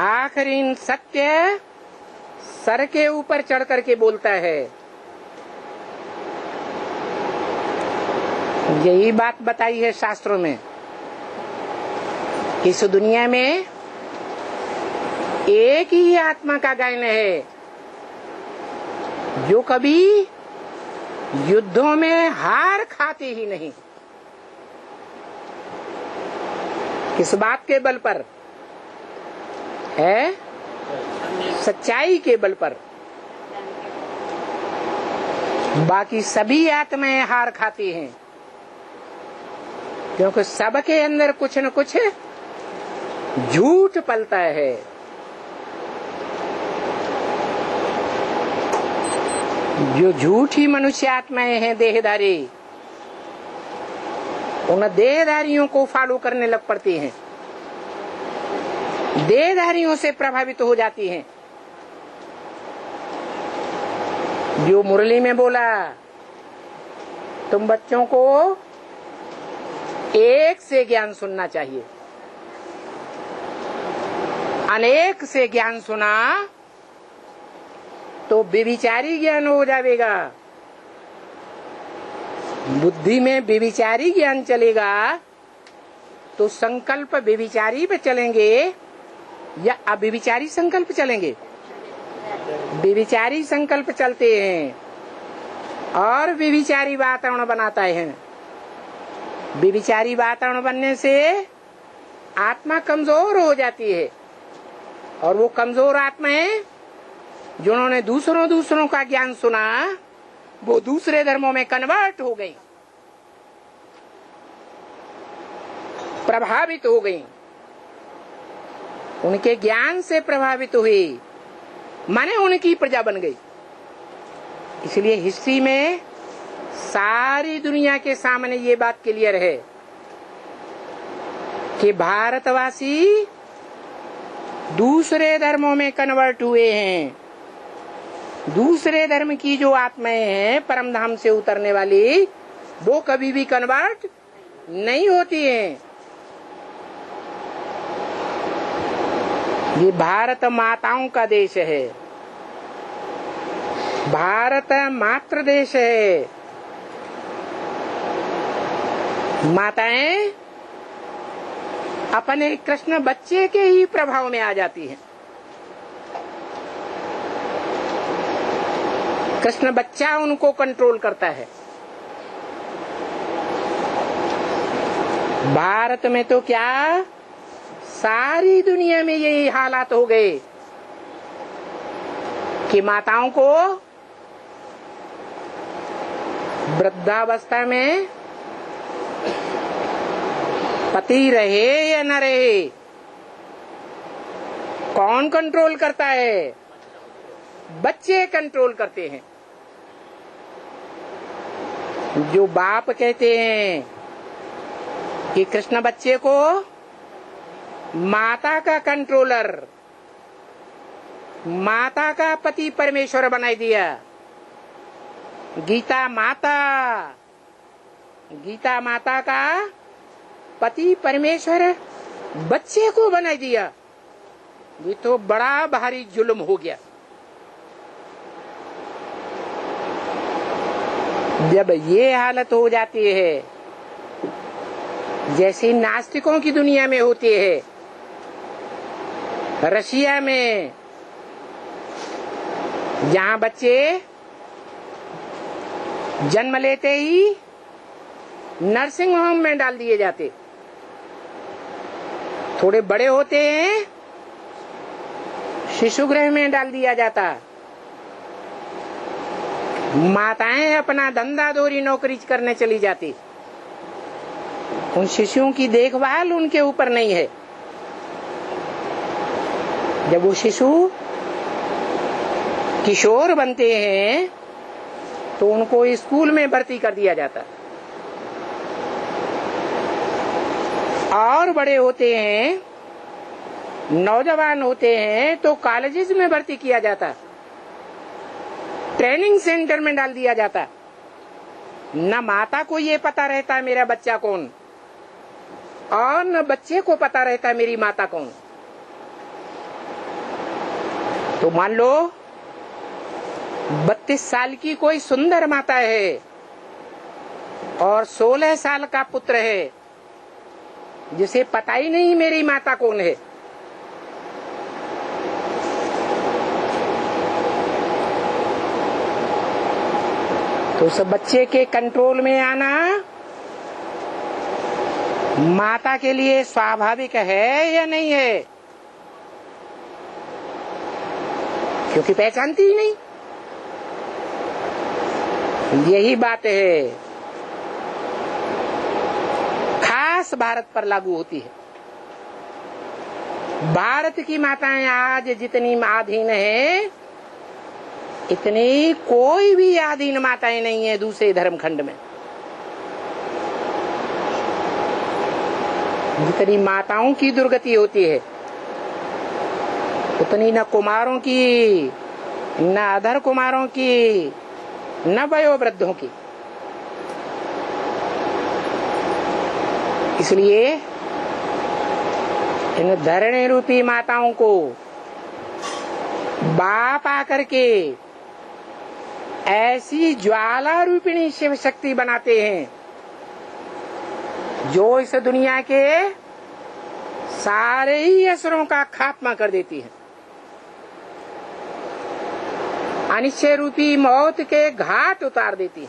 आखिरी सत्य सर के ऊपर चढ़ करके बोलता है। यही बात बताई है शास्त्रों में। इस दुनिया में एक ही आत्मा का गायन है जो कभी युद्धों में हार खाती ही नहीं। किस बात के बल पर है? सच्चाई के बल पर। बाकी सभी आत्माएं हार खाती हैं, क्योंकि सबके अंदर कुछ न कुछ झूठ पलता है। जो झूठी मनुष्य आत्माएं हैं देहधारी, उन देहधारियों को फॉलो करने लग पड़ती हैं, देहधारियों से प्रभावित हो जाती हैं। जो मुरली में बोला, तुम बच्चों को एक से ज्ञान सुनना चाहिए, अनेक से ज्ञान सुना तो व्यभिचारी ज्ञान हो जाएगा। बुद्धि में व्यभिचारी ज्ञान चलेगा तो संकल्प व्यभिचारी पे चलेंगे या अव्यभिचारी संकल्प चलेंगे? व्यभिचारी संकल्प चलते हैं और व्यभिचारी वातावरण बनाता है। व्यभिचारी वातावरण बनने से आत्मा कमजोर हो जाती है, और वो कमजोर आत्माएं जिन्होंने दूसरों का ज्ञान सुना, वो दूसरे धर्मों में कन्वर्ट हो गई, प्रभावित हो गई, उनके ज्ञान से प्रभावित हुई, माने उनकी प्रजा बन गई। इसलिए हिस्ट्री में सारी दुनिया के सामने ये बात क्लियर है कि भारतवासी दूसरे धर्मों में कन्वर्ट हुए हैं। दूसरे धर्म की जो आत्माएं हैं परम धाम से उतरने वाली, वो कभी भी कन्वर्ट नहीं होती हैं। ये भारत माताओं का देश है, भारत मातृ देश है। माताएं अपने कृष्ण बच्चे के ही प्रभाव में आ जाती हैं। कृष्ण बच्चा उनको कंट्रोल करता है। भारत में तो क्या, सारी दुनिया में यही हालात हो गए कि माताओं को वृद्धावस्था में पति रहे या न रहे, कौन कंट्रोल करता है? बच्चे कंट्रोल करते हैं। जो बाप कहते हैं कि कृष्ण बच्चे को माता का कंट्रोलर, माता का पति परमेश्वर बनाई दिया। गीता माता का पति परमेश्वर बच्चे को बनाई दिया। ये तो बड़ा भारी जुल्म हो गया। जब ये हालत हो जाती है, जैसी नास्तिकों की दुनिया में होती है, रशिया में जहां बच्चे जन्म लेते ही नर्सिंग होम में डाल दिए जाते, थोड़े बड़े होते हैं शिशु गृह में डाल दिया जाता। माताएं अपना धंधा दोरी नौकरी करने चली जाती। उन शिशुओं की देखभाल उनके ऊपर नहीं है। जब वो शिशु किशोर बनते हैं तो उनको स्कूल में भर्ती कर दिया जाता, और बड़े होते हैं नौजवान होते हैं तो कॉलेजेस में भर्ती किया जाता, ट्रेनिंग सेंटर में डाल दिया जाता। न माता को ये पता रहता मेरा बच्चा कौन, और न बच्चे को पता रहता मेरी माता कौन। तो मान लो 32 साल की कोई सुंदर माता है और 16 साल का पुत्र है जिसे पता ही नहीं मेरी माता कौन है। तो उस बच्चे के कंट्रोल में आना माता के लिए स्वाभाविक है या नहीं है? क्योंकि पहचानती ही नहीं। यही बात है, खास भारत पर लागू होती है। भारत की माताएं आज जितनी आधीन है, इतनी कोई भी आधीन माताएं नहीं है दूसरे धर्मखंड में। जितनी माताओं की दुर्गति होती है, उतनी न कुमारों की, न अधर कुमारों की, न वयोवृद्धों की। इसलिए इन धरणी रूपी माताओं को बाप आकर के ऐसी ज्वाला रूपिणी शिव शक्ति बनाते हैं जो इस दुनिया के सारे ही असुरों का खात्मा कर देती है। अनिश्चय रूपी मौत के घाट उतार देती है।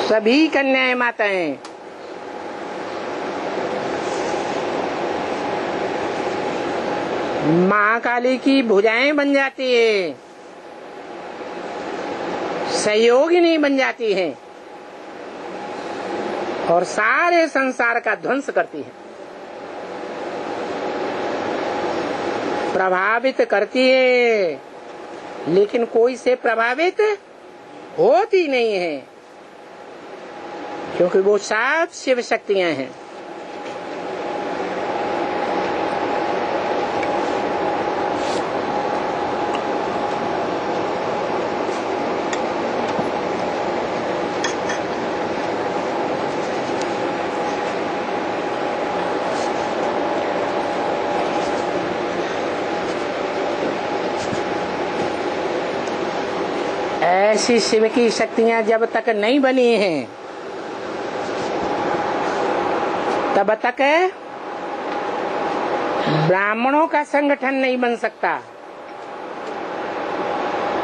सभी कन्याएं माताएं मां काली की भुजाएं बन जाती है, सहयोगिनी बन जाती है और सारे संसार का ध्वंस करती है। प्रभावित करती है, लेकिन कोई से प्रभावित होती नहीं है, क्योंकि वो सब शिव शक्तियां हैं। ऐसी शिव की शक्तियां जब तक नहीं बनी हैं, तब तक ब्राह्मणों का संगठन नहीं बन सकता,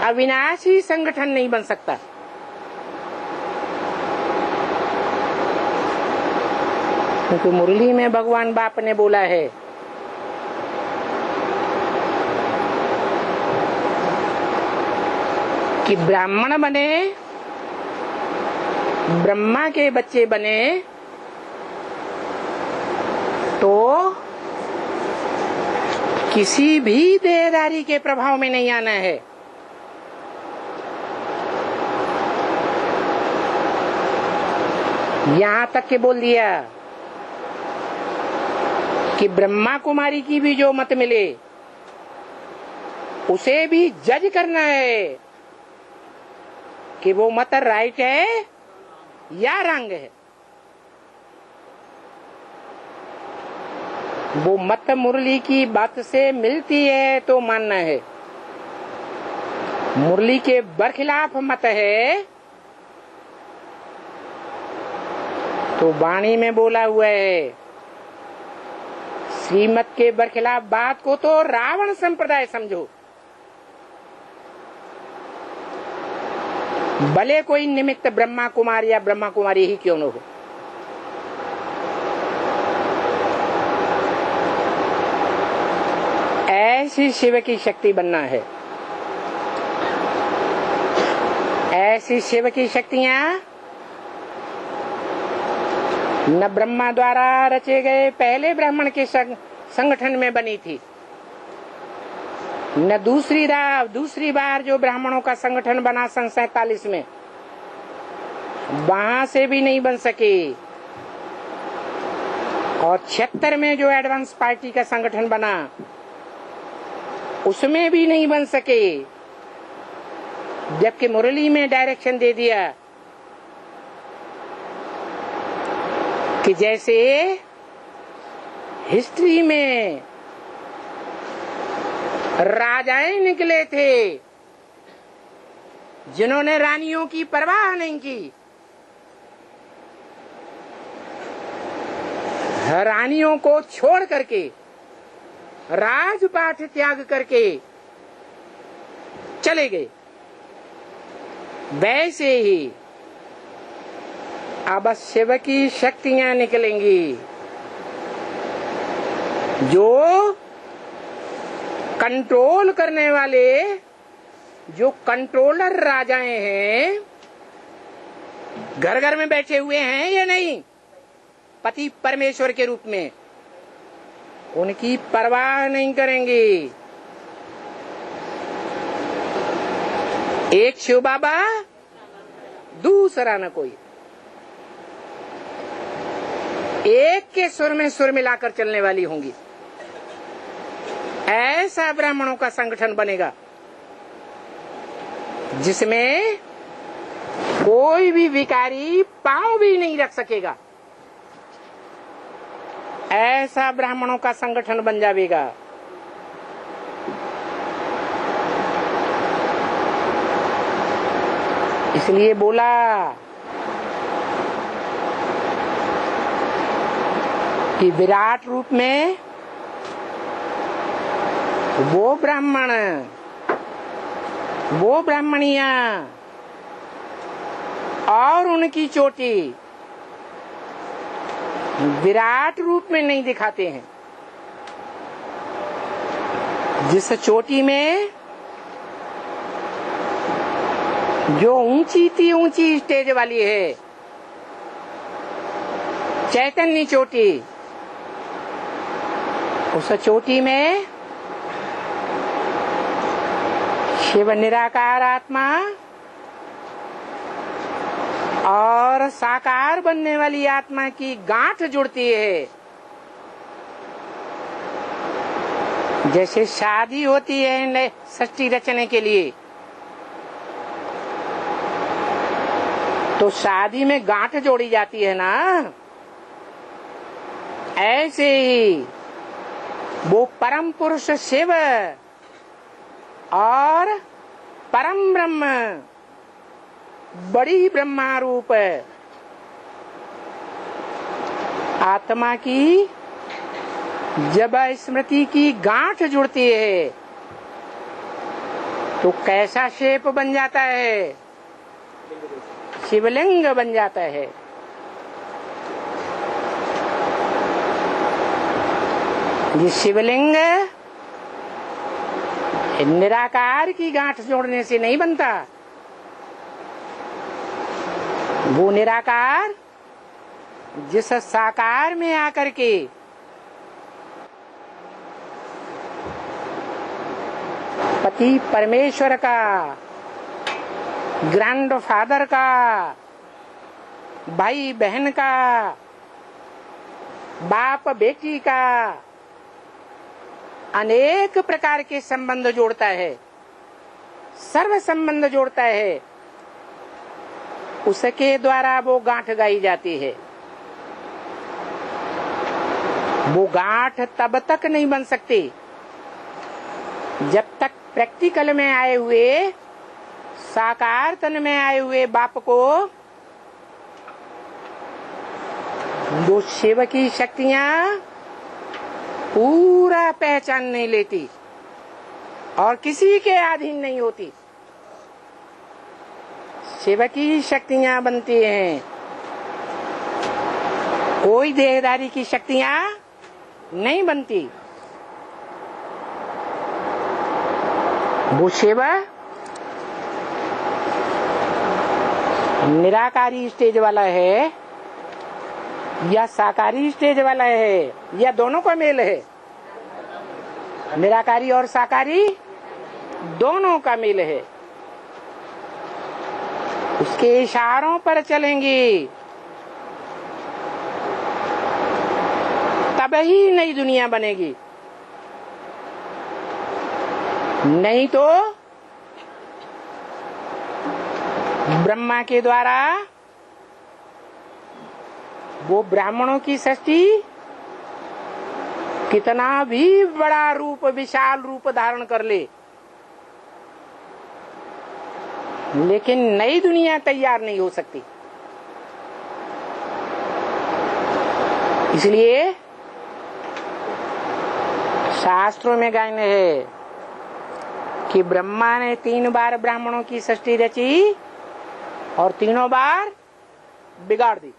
अविनाशी संगठन नहीं बन सकता। क्योंकि मुरली में भगवान बाप ने बोला है कि ब्राह्मण बने, ब्रह्मा के बच्चे बने तो किसी भी देहधारी के प्रभाव में नहीं आना है। यहां तक के बोल दिया कि ब्रह्मा कुमारी की भी जो मत मिले उसे भी जज करना है कि वो मत राइट है या रंग है। वो मत मुरली की बात से मिलती है तो मानना है, मुरली के बरखिलाफ मत है तो वाणी में बोला हुआ है, श्रीमत के बरखिलाफ बात को तो रावण संप्रदाय समझो, भले कोई निमित्त ब्रह्मा कुमार या ब्रह्मा कुमारी ही क्यों न हो। ऐसी शिव की शक्ति बनना है। ऐसी शिव की शक्तियां न ब्रह्मा द्वारा रचे गए पहले ब्राह्मण के संगठन में बनी थी, न दूसरी बार जो ब्राह्मणों का संगठन बना सन 47 में, वहां से भी नहीं बन सके। और 76 में जो एडवांस पार्टी का संगठन बना उसमें भी नहीं बन सके, जबकि मुरली में डायरेक्शन दे दिया कि जैसे हिस्ट्री में राजाएं निकले थे जिन्होंने रानियों की परवाह नहीं की, रानियों को छोड़ करके राजपाट त्याग करके चले गए, वैसे ही अब शिव की शक्तियां निकलेंगी जो कंट्रोल करने वाले, जो कंट्रोलर राजाएं हैं, घर घर में बैठे हुए हैं या नहीं, पति परमेश्वर के रूप में, उनकी परवाह नहीं करेंगे। एक शिव बाबा, दूसरा न कोई, एक के सुर में सुर मिलाकर चलने वाली होंगी। ऐसा ब्राह्मणों का संगठन बनेगा जिसमें कोई भी विकारी पांव भी नहीं रख सकेगा। ऐसा ब्राह्मणों का संगठन बन जाएगा। इसलिए बोला कि विराट रूप में वो ब्राह्मण, वो ब्राह्मणिया और उनकी चोटी विराट रूप में नहीं दिखाते हैं। जिस चोटी में जो ऊंची स्टेज वाली है, चैतन्य चोटी, उस चोटी में शिव निराकार आत्मा और साकार बनने वाली आत्मा की गांठ जुड़ती है। जैसे शादी होती है षष्ठी रचने के लिए, तो शादी में गांठ जोड़ी जाती है ना, ऐसे ही वो परम पुरुष शिव और परम ब्रह्म, बड़ी ब्रह्मा रूप आत्मा की जब स्मृति की गांठ जुड़ती है तो कैसा शेप बन जाता है? शिवलिंग बन जाता है। ये शिवलिंग निराकार की गांठ जोड़ने से नहीं बनता। वो निराकार जिस साकार में आकर के पति परमेश्वर का, ग्रैंड फादर का, भाई बहन का, बाप बेटी का अनेक प्रकार के संबंध जोड़ता है, सर्व संबंध जोड़ता है, उसके द्वारा वो गांठ गाई जाती है। वो गांठ तब तक नहीं बन सकती जब तक प्रैक्टिकल में आए हुए, साकार तन में आए हुए बाप को वो शिव की शक्तियां पूरा पहचान नहीं लेती और किसी के अधीन नहीं होती। शिव की शक्तियां बनती हैं, कोई देहधारी की शक्तियां नहीं बनती। वो शिव निराकारी स्टेज वाला है या साकारी स्टेज वाला है या दोनों का मेल है? निराकारी और साकारी दोनों का मेल है। उसके इशारों पर चलेंगी। तब ही नई दुनिया बनेगी, नहीं तो ब्रह्मा के द्वारा वो ब्राह्मणों की सृष्टि कितना भी बड़ा रूप, विशाल रूप धारण कर ले, लेकिन नई दुनिया तैयार नहीं हो सकती। इसलिए शास्त्रों में गायन है कि ब्रह्मा ने 3 बार ब्राह्मणों की सृष्टि रची और तीनों बार बिगाड़ दी।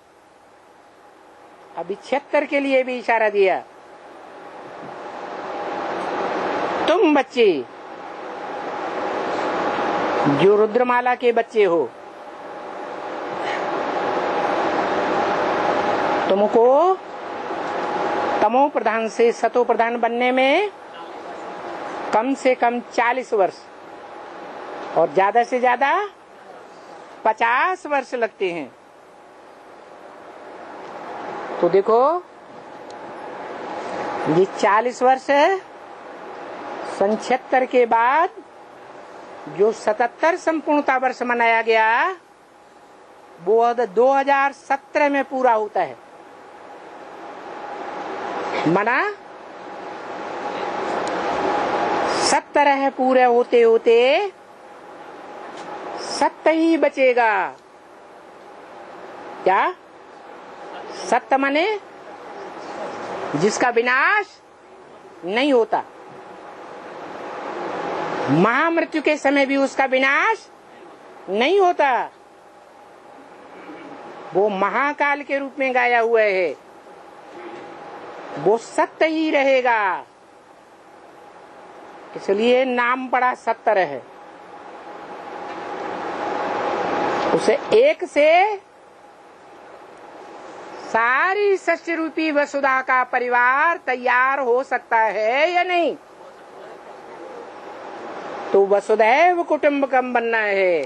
अभी 76 के लिए भी इशारा दिया, तुम बच्चे जो रुद्रमाला के बच्चे हो, तुमको तमो प्रधान से सतो प्रधान बनने में कम से कम 40 वर्ष और ज्यादा से ज्यादा 50 वर्ष लगते हैं। तो देखो ये 40 वर्ष है, 76 के बाद जो 77 संपूर्णता वर्ष मनाया गया वो 2017 में पूरा होता है। मना 70 पूरे होते होते 7 ही बचेगा। क्या 7 माने जिसका विनाश नहीं होता, महामृत्यु के समय भी उसका विनाश नहीं होता, वो महाकाल के रूप में गाया हुआ है, वो सत्य ही रहेगा, इसलिए नाम पड़ा 70 है। उसे एक से सारी सृष्टि रूपी वसुधा का परिवार तैयार हो सकता है या नहीं? तो वसुधैव कुटुंबकम बनना है।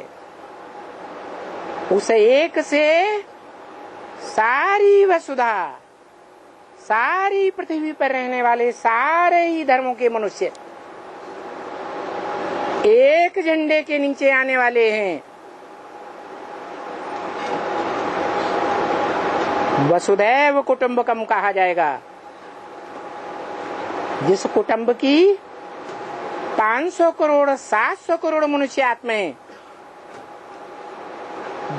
उसे एक से सारी वसुधा, सारी पृथ्वी पर रहने वाले सारे ही धर्मों के मनुष्य एक झंडे के नीचे आने वाले हैं। वसुधैव कुटुंबकम कहा जाएगा। जिस कुटुंब की 500 करोड़ 700 करोड़ मनुष्य आत्माएं,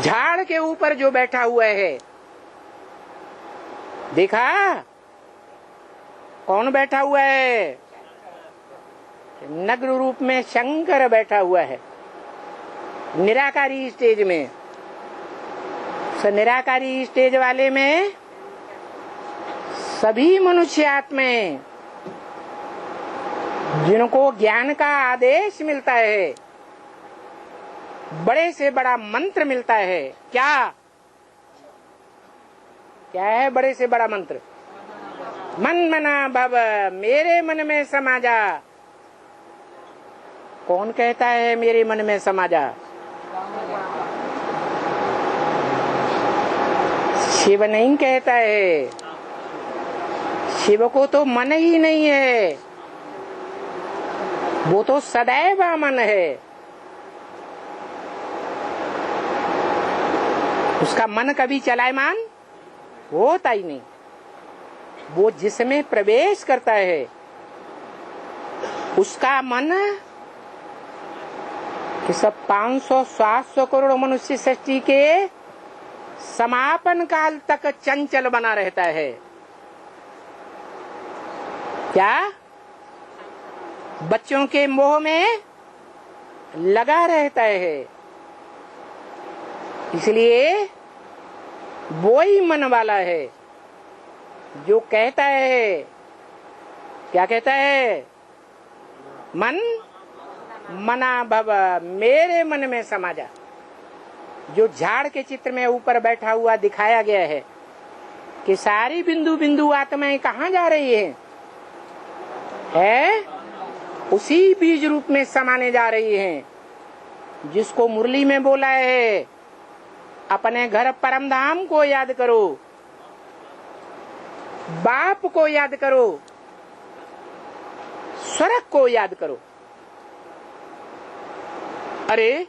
झाड़ के ऊपर जो बैठा हुआ है, देखा कौन बैठा हुआ है? नग्न रूप में शंकर बैठा हुआ है, निराकारी स्टेज में। निराकारी स्टेज वाले में सभी मनुष्य आत्माएं जिनको ज्ञान का आदेश मिलता है, बड़े से बड़ा मंत्र मिलता है। क्या क्या है बड़े से बड़ा मंत्र? मन मना भव, मेरे मन में समा जा। कौन कहता है मेरे मन में समा जा? शिव नहीं कहता है। शिव को तो मन ही नहीं है, वो तो सदैव मन है। उसका मन कभी चलायमान होता ही नहीं। वो जिसमें प्रवेश करता है उसका मन कि सब 500-700 करोड़ मनुष्य सृष्टि के समापन काल तक चंचल बना रहता है। क्या? बच्चों के मोह में लगा रहता है। इसलिए वो ही मन वाला है जो कहता है, क्या कहता है? मन मना भव, मेरे मन में समा जा। जो झाड़ के चित्र में ऊपर बैठा हुआ दिखाया गया है कि सारी बिंदु बिंदु आत्माएं कहाँ जा रही है? उसी बीज रूप में समाने जा रही हैं, जिसको मुरली में बोला है, अपने घर परम धाम को याद करो। बाप को याद करो, स्वर्ग को याद करो। अरे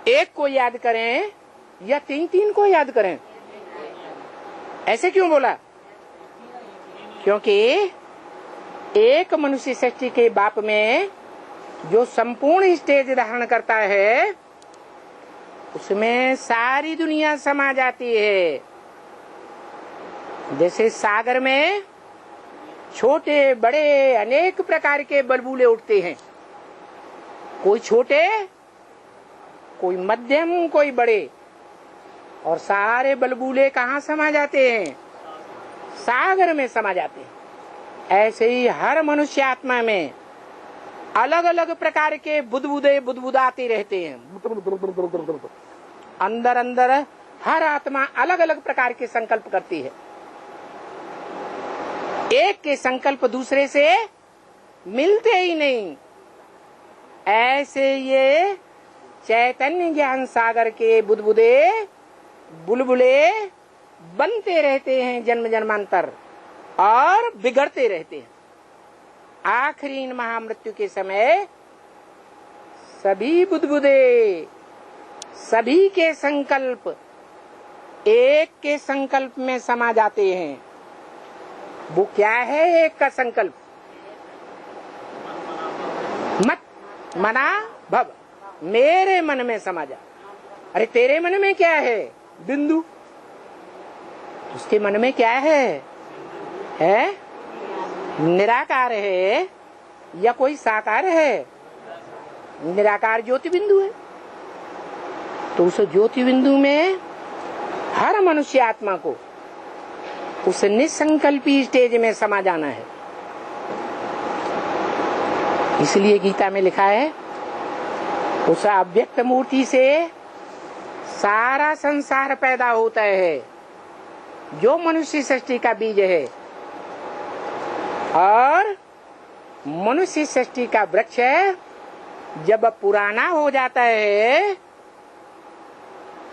एक को याद करें या तीन तीन को याद करें? ऐसे क्यों बोला? क्योंकि एक मनुष्य सृष्टि के बाप में जो संपूर्ण स्टेज धारण करता है उसमें सारी दुनिया समा जाती है। जैसे सागर में छोटे बड़े अनेक प्रकार के बलबूले उठते हैं, कोई छोटे कोई मध्यम कोई बड़े, और सारे बलबूले कहाँ समा जाते हैं? सागर में समा जाते हैं। ऐसे ही हर मनुष्य आत्मा में अलग अलग प्रकार के बुदबुदे बुदबुदाते रहते हैं। अंदर अंदर हर आत्मा अलग अलग प्रकार के संकल्प करती है। एक के संकल्प दूसरे से मिलते ही नहीं। ऐसे ये चैतन्य ज्ञान सागर के बुदबुदे बुलबुले बनते रहते हैं जन्म जन्मांतर और बिगड़ते रहते हैं। आखिरी इन महामृत्यु के समय सभी बुदबुदे सभी के संकल्प एक के संकल्प में समा जाते हैं। वो क्या है एक का संकल्प? मत मना भव, मेरे मन में समा जा। अरे तेरे मन में क्या है? बिंदु। उसके मन में क्या है? निराकार है या कोई साकार है? निराकार ज्योति बिंदु है। तो उस ज्योति बिंदु में हर मनुष्य आत्मा को उस निसंकल्पी स्टेज में समा जाना है। इसलिए गीता में लिखा है उस अव्यक्त मूर्ति से सारा संसार पैदा होता है, जो मनुष्य सृष्टि का बीज है। और मनुष्य सृष्टि का वृक्ष जब पुराना हो जाता है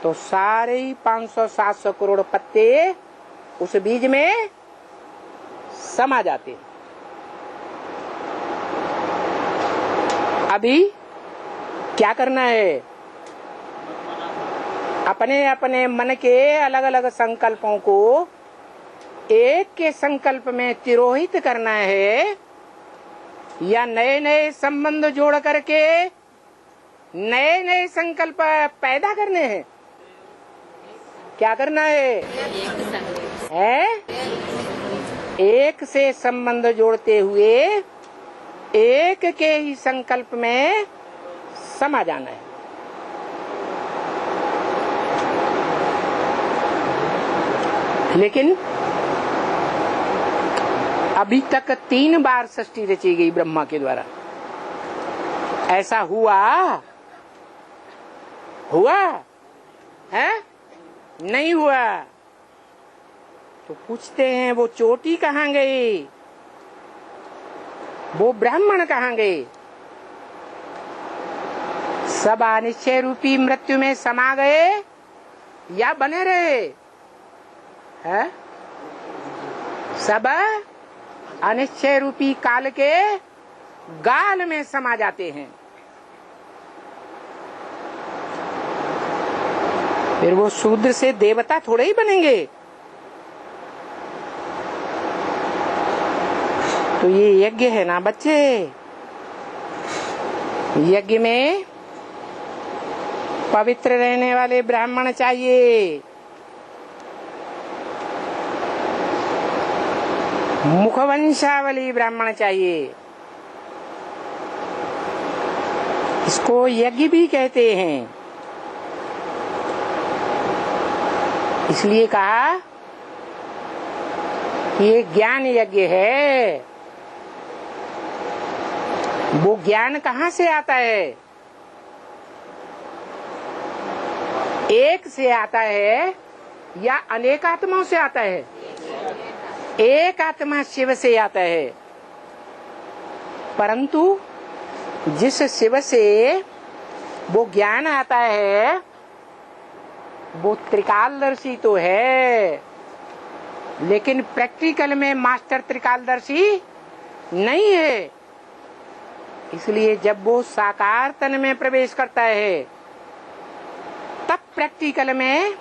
तो सारे 500-700 करोड़ पत्ते उस बीज में समा जाते हैं। अभी क्या करना है? अपने अपने मन के अलग अलग संकल्पों को एक के संकल्प में तिरोहित करना है, या नए नए संबंध जोड़ करके नए नए संकल्प पैदा करने हैं? क्या करना है? एक से संबंध जोड़ते हुए एक के ही संकल्प में समा जाना है। लेकिन अभी तक 3 बार सृष्टि रची गई ब्रह्मा के द्वारा। ऐसा हुआ है? नहीं हुआ। तो पूछते हैं वो चोटी कहाँ गई? वो ब्राह्मण कहाँ गए? सब अनिश्चय रूपी मृत्यु में समा गए या बने रहे? है? सब अनिश्चय रूपी काल के गाल में समा जाते हैं। फिर वो शूद्र से देवता थोड़े ही बनेंगे। तो ये यज्ञ है ना बच्चे, यज्ञ में पवित्र रहने वाले ब्राह्मण चाहिए, मुखवंशावली ब्राह्मण चाहिए। इसको यज्ञ भी कहते हैं। इसलिए कहा कि ये ज्ञान यज्ञ है। वो ज्ञान कहाँ से आता है? एक से आता है या अनेक आत्माओं से आता है? एक आत्मा शिव से आता है। परंतु जिस शिव से वो ज्ञान आता है वो त्रिकालदर्शी तो है, लेकिन प्रैक्टिकल में मास्टर त्रिकालदर्शी नहीं है। इसलिए जब वो साकार तन में प्रवेश करता है तब प्रैक्टिकल में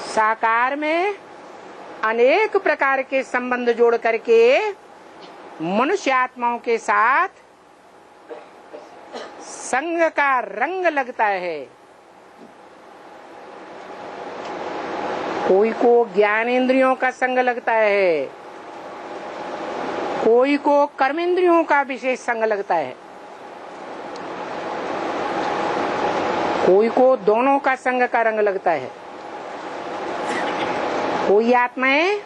साकार में अनेक प्रकार के संबंध जोड़ करके मनुष्य आत्माओं के साथ संग का रंग लगता है। कोई को ज्ञानेंद्रियों का संग लगता है, कोई को कर्मेंद्रियों का विशेष संग लगता है, कोई को दोनों का संग का रंग लगता है। कोई आत्माएं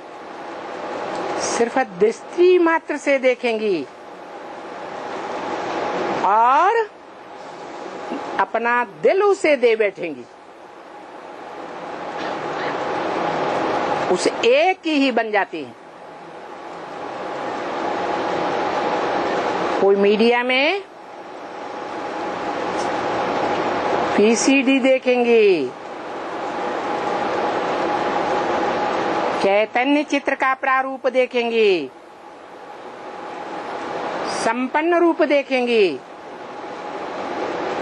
सिर्फ दृष्टि मात्र से देखेंगी और अपना दिल उसे दे बैठेंगी, उस एक की ही बन जाती है। कोई मीडिया में पीसीडी देखेंगी, चैतन्य चित्र का प्रारूप देखेंगी, संपन्न रूप देखेंगी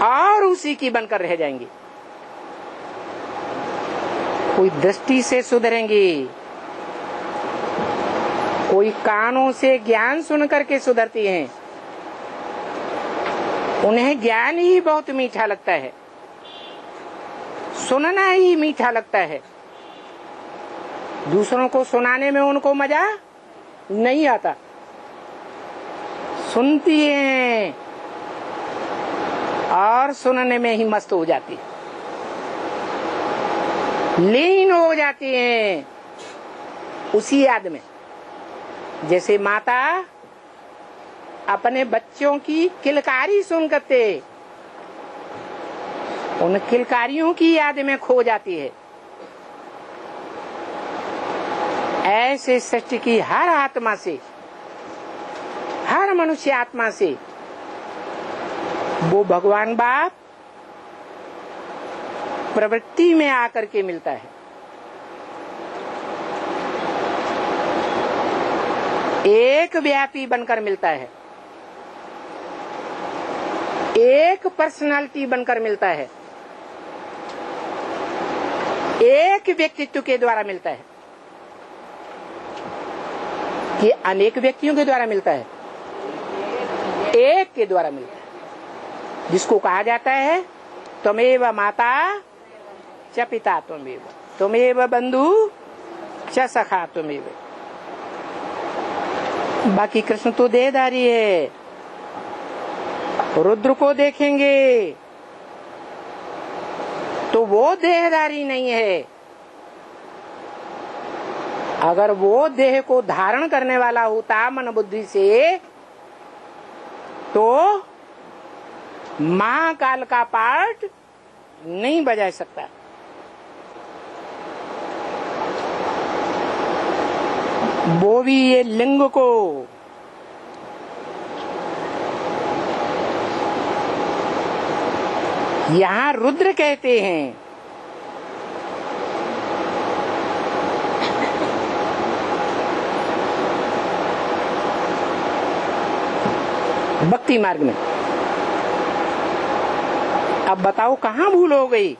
और उसी की बनकर रह जाएंगी। कोई दृष्टि से सुधरेंगी, कोई कानों से ज्ञान सुन करके सुधरती हैं। उन्हें ज्ञान ही बहुत मीठा लगता है, सुनना ही मीठा लगता है। दूसरों को सुनाने में उनको मजा नहीं आता। सुनती हैं और सुनने में ही मस्त हो जाती है, लीन हो जाती हैं उसी याद में। जैसे माता अपने बच्चों की किलकारी सुन करते उन किलकारियों की याद में खो जाती है। ऐसे सृष्टि की हर आत्मा से, हर मनुष्य आत्मा से वो भगवान बाप प्रवृत्ति में आकर के मिलता है। एक व्यापी बनकर मिलता है, एक पर्सनालिटी बनकर मिलता है, एक व्यक्तित्व के द्वारा मिलता है। कि अनेक व्यक्तियों के द्वारा मिलता है, एक के द्वारा मिलता है, जिसको कहा जाता है त्वमेव माता च पिता त्वमेव, त्वमेव बंधु च सखा त्वमेव। बाकी कृष्ण तो देहधारी है। रुद्र को देखेंगे तो वो देहधारी नहीं है। अगर वो देह को धारण करने वाला होता मन बुद्धि से तो महाकाल का पार्ट नहीं बजा सकता। वो भी ये लिंग को यहाँ रुद्र कहते हैं। भक्ति मार्ग में। अब बताओ कहाँ भूल हो गई?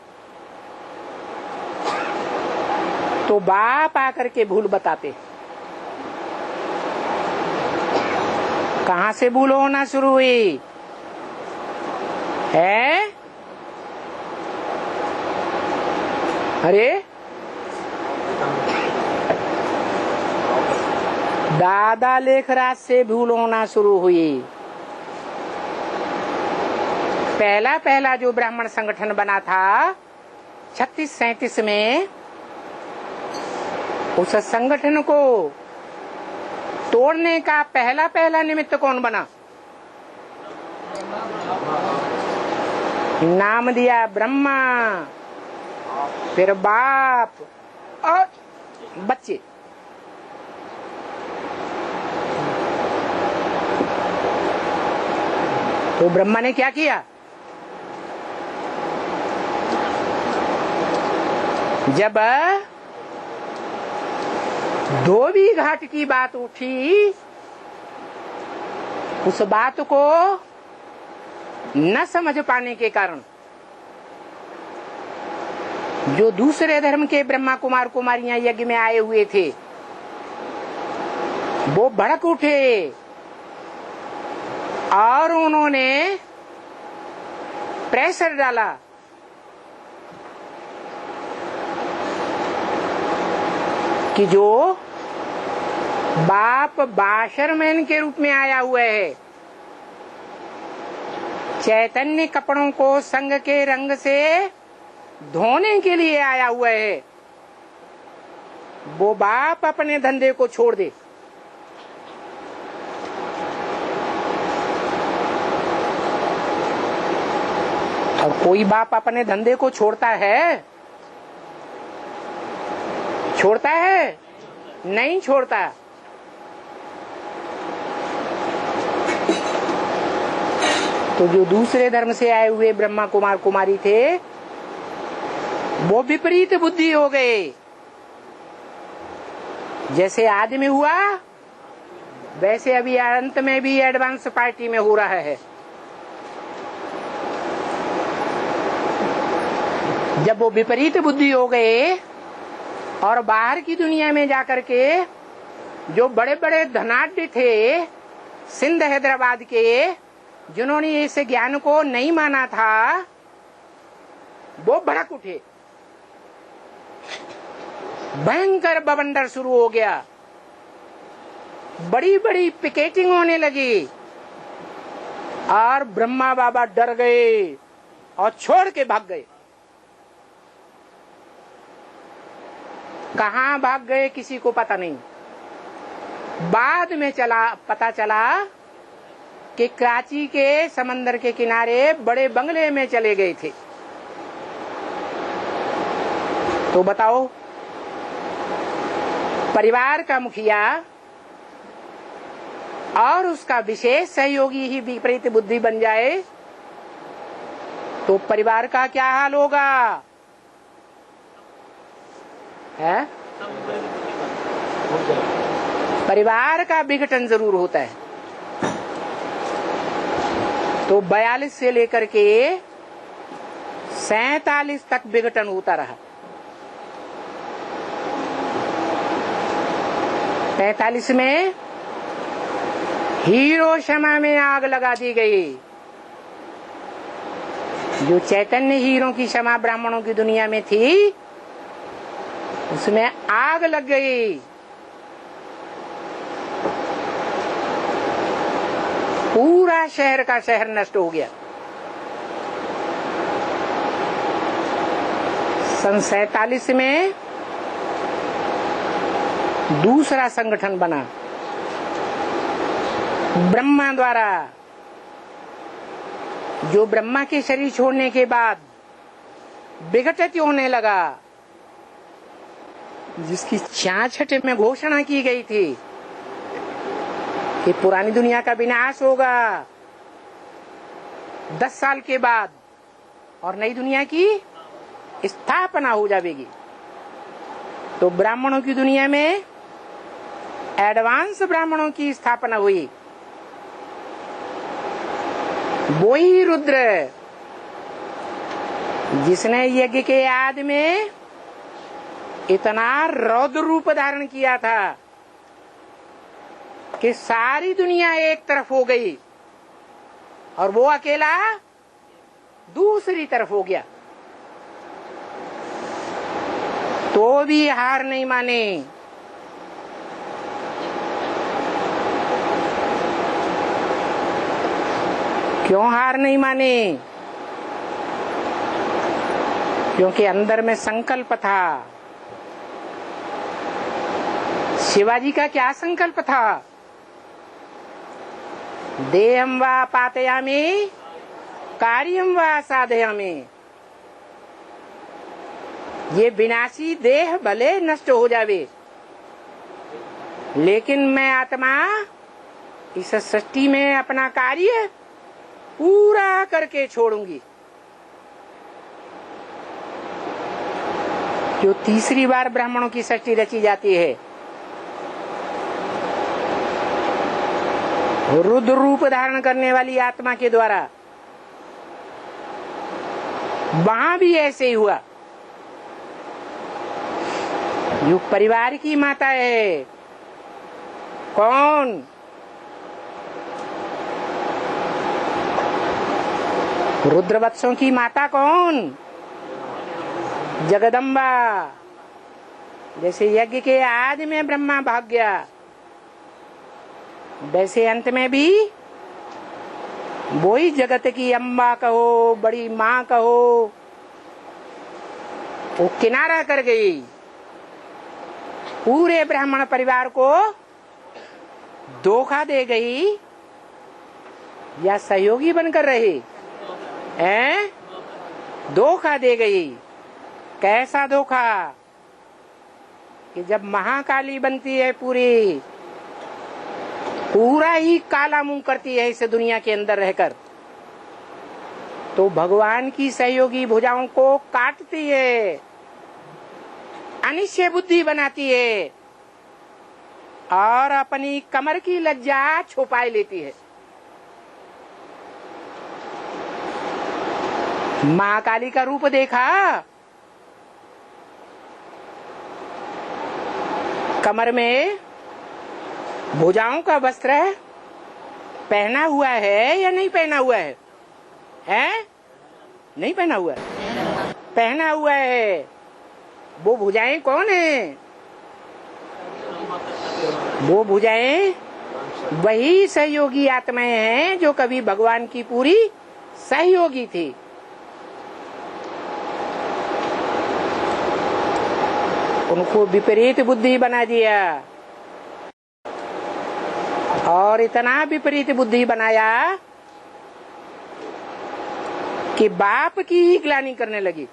तो बाप आकर के भूल बताते। कहाँ से भूल होना शुरू हुई है? अरे दादा लेखराज से भूल होना शुरू हुई। पहला जो ब्राह्मण संगठन बना था 36-37 में, उस संगठन को तोड़ने का पहला निमित्त कौन बना? नाम दिया ब्रह्मा, फिर बाप और बच्चे। तो ब्रह्मा ने क्या किया? जब धोबी घाट की बात उठी, उस बात को न समझ पाने के कारण जो दूसरे धर्म के ब्रह्मा कुमार कुमारियां यज्ञ में आए हुए थे वो भड़क उठे और उन्होंने प्रेशर डाला कि जो बाप बाशरमैन के रूप में आया हुआ है, चैतन्य कपड़ों को संग के रंग से धोने के लिए आया हुआ है, वो बाप अपने धंधे को छोड़ दे। और कोई बाप अपने धंधे को छोड़ता है? छोड़ता है? नहीं छोड़ता। तो जो दूसरे धर्म से आए हुए ब्रह्मा कुमार कुमारी थे वो विपरीत बुद्धि हो गए। जैसे आदमी हुआ वैसे अभी अंत में भी एडवांस पार्टी में हो रहा है। जब वो विपरीत बुद्धि हो गए और बाहर की दुनिया में जाकर के जो बड़े बड़े धनाढ्य थे सिंध हैदराबाद के, जिन्होंने इस ज्ञान को नहीं माना था, वो भड़क उठे। भयंकर बवंडर शुरू हो गया, बड़ी बड़ी पिकेटिंग होने लगी और ब्रह्मा बाबा डर गए और छोड़ के भाग गए। कहाँ भाग गए किसी को पता नहीं। बाद में पता चला कि कराची के समंदर के किनारे बड़े बंगले में चले गए थे। तो बताओ, परिवार का मुखिया और उसका विशेष सहयोगी ही विपरीत बुद्धि बन जाए तो परिवार का क्या हाल होगा? है? परिवार का विघटन जरूर होता है। तो 42 से लेकर के 47 तक विघटन होता रहा। 45 में हिरोशिमा में आग लगा दी गई। जो चैतन्य हीरो की क्षमा ब्राह्मणों की दुनिया में थी उसमें आग लग गई। पूरा शहर का शहर नष्ट हो गया। सन 47 में दूसरा संगठन बना ब्रह्मा द्वारा, जो ब्रह्मा के शरीर छोड़ने के बाद विघटित होने लगा, जिसकी 66 में घोषणा की गई थी कि पुरानी दुनिया का विनाश होगा 10 साल के बाद और नई दुनिया की स्थापना हो जाएगी। तो ब्राह्मणों की दुनिया में एडवांस ब्राह्मणों की स्थापना हुई। वही रुद्र जिसने यज्ञ के याद में इतना रौद्र रूप धारण किया था कि सारी दुनिया एक तरफ हो गई और वो अकेला दूसरी तरफ हो गया, तो भी हार नहीं माने। क्यों हार नहीं माने? क्योंकि अंदर में संकल्प था। शिवाजी का क्या संकल्प था? देहम वा पातयामि कार्यम वा साधयामि। ये विनाशी देह भले नष्ट हो जावे, लेकिन मैं आत्मा इस सृष्टि में अपना कार्य पूरा करके छोड़ूंगी। जो तीसरी बार ब्राह्मणों की सृष्टि रची जाती है रुद्र रूप धारण करने वाली आत्मा के द्वारा। वहां भी ऐसे ही हुआ। युग परिवार की माता है कौन? रुद्रवत्सों की माता कौन? जगदम्बा। जैसे यज्ञ के आदि में ब्रह्मा भाग गया, वैसे अंत में भी वही जगत की अम्बा कहो, बड़ी माँ कहो, वो किनारा कर गई। पूरे ब्राह्मण परिवार को धोखा दे गई या सहयोगी बनकर रही? धोखा दे गई। कैसा धोखा कि जब महाकाली बनती है पूरा ही काला मुंह करती है इस दुनिया के अंदर रहकर, तो भगवान की सहयोगी भुजाओं को काटती है, अनिश्चय बुद्धि बनाती है और अपनी कमर की लज्जा छुपाए लेती है। महाकाली का रूप देखा? कमर में भुजाओं का वस्त्र पहना हुआ है या नहीं पहना हुआ है? नहीं पहना हुआ है, पहना हुआ है। वो भुजाएं कौन है? वो भुजाएं वही सहयोगी आत्माएं हैं जो कभी भगवान की पूरी सहयोगी थी। उनको विपरीत बुद्धि बना दिया और इतना विपरीत बुद्धि बनाया कि बाप की ही ग्लानि करने लगी।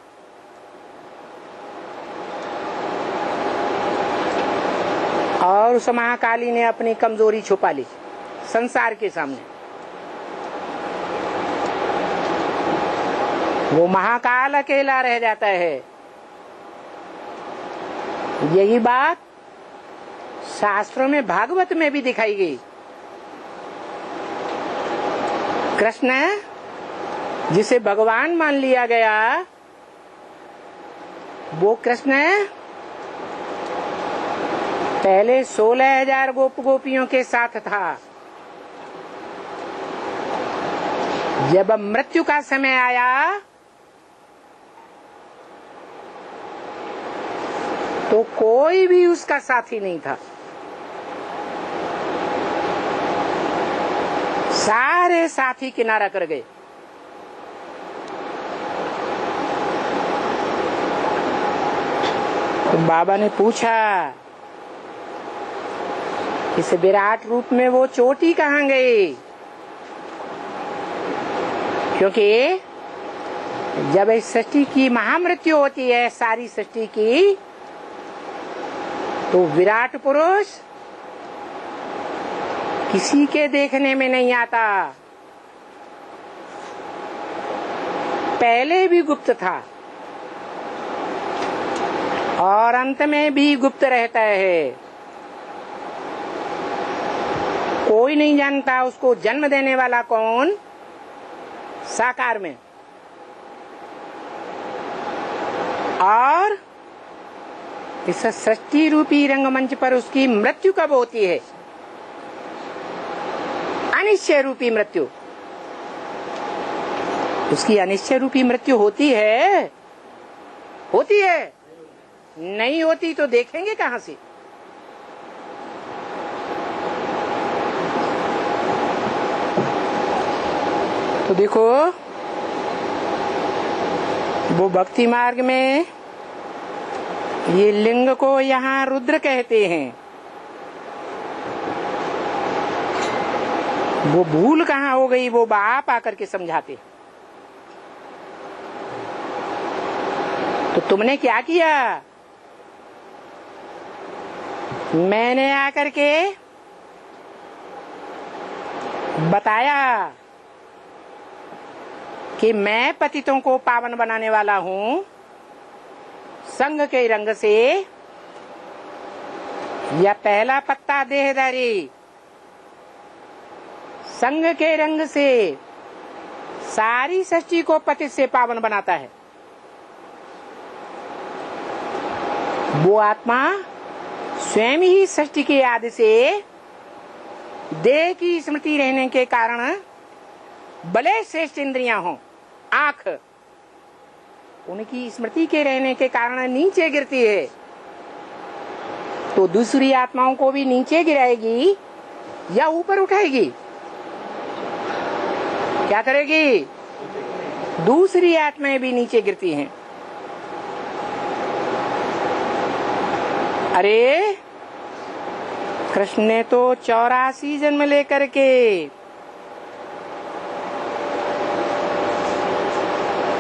और उस महाकाली ने अपनी कमजोरी छुपा ली संसार के सामने। वो महाकाल अकेला रह जाता है। यही बात शास्त्रों में, भागवत में भी दिखाई गई। कृष्ण जिसे भगवान मान लिया गया, वो कृष्ण पहले 16,000 गोप गोपियों के साथ था। जब मृत्यु का समय आया तो कोई भी उसका साथी नहीं था। सारे साथी किनारा कर गए। तो बाबा ने पूछा, इस विराट रूप में वो चोटी कहाँ गई? क्योंकि जब इस सृष्टि की महामृत्यु होती है, सारी सृष्टि की, तो विराट पुरुष किसी के देखने में नहीं आता। पहले भी गुप्त था और अंत में भी गुप्त रहता है। कोई नहीं जानता उसको जन्म देने वाला कौन? साकार में। और इस सृष्टि रूपी रंगमंच पर उसकी मृत्यु कब होती है? अनिश्चय रूपी मृत्यु। उसकी अनिश्चय रूपी मृत्यु होती है? होती है? नहीं होती तो देखेंगे कहां से? तो देखो, वो भक्ति मार्ग में ये लिंग को यहाँ रुद्र कहते हैं। वो भूल कहाँ हो गई, वो बाप आकर के समझाते। तो तुमने क्या किया? मैंने आकर के बताया कि मैं पतितों को पावन बनाने वाला हूँ, संग के रंग से। या पहला पत्ता देहधारी, संग के रंग से सारी सृष्टि को पतित से पावन बनाता है, वो आत्मा स्वयं ही सृष्टि के आदि से देह की स्मृति रहने के कारण भले श्रेष्ठ इंद्रियां हों, आंख उनकी स्मृति के रहने के कारण नीचे गिरती है, तो दूसरी आत्माओं को भी नीचे गिराएगी या ऊपर उठाएगी? क्या करेगी? दूसरी आत्माएं भी नीचे गिरती हैं। अरे कृष्ण ने तो 84 जन्म लेकर के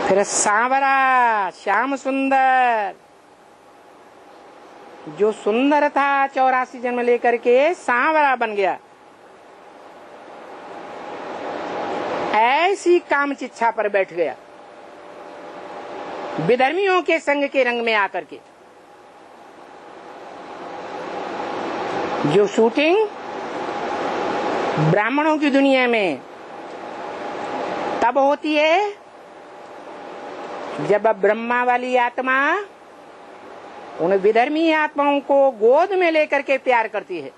फिर सांवरा श्याम सुंदर, जो सुंदर था 84 जन्म लेकर के सांवरा बन गया, ऐसी काम चिच्छा पर बैठ गया विधर्मियों के संग के रंग में आकर के। जो शूटिंग ब्राह्मणों की दुनिया में तब होती है जब ब्रह्मा वाली आत्मा उन विधर्मी आत्माओं को गोद में लेकर के प्यार करती है।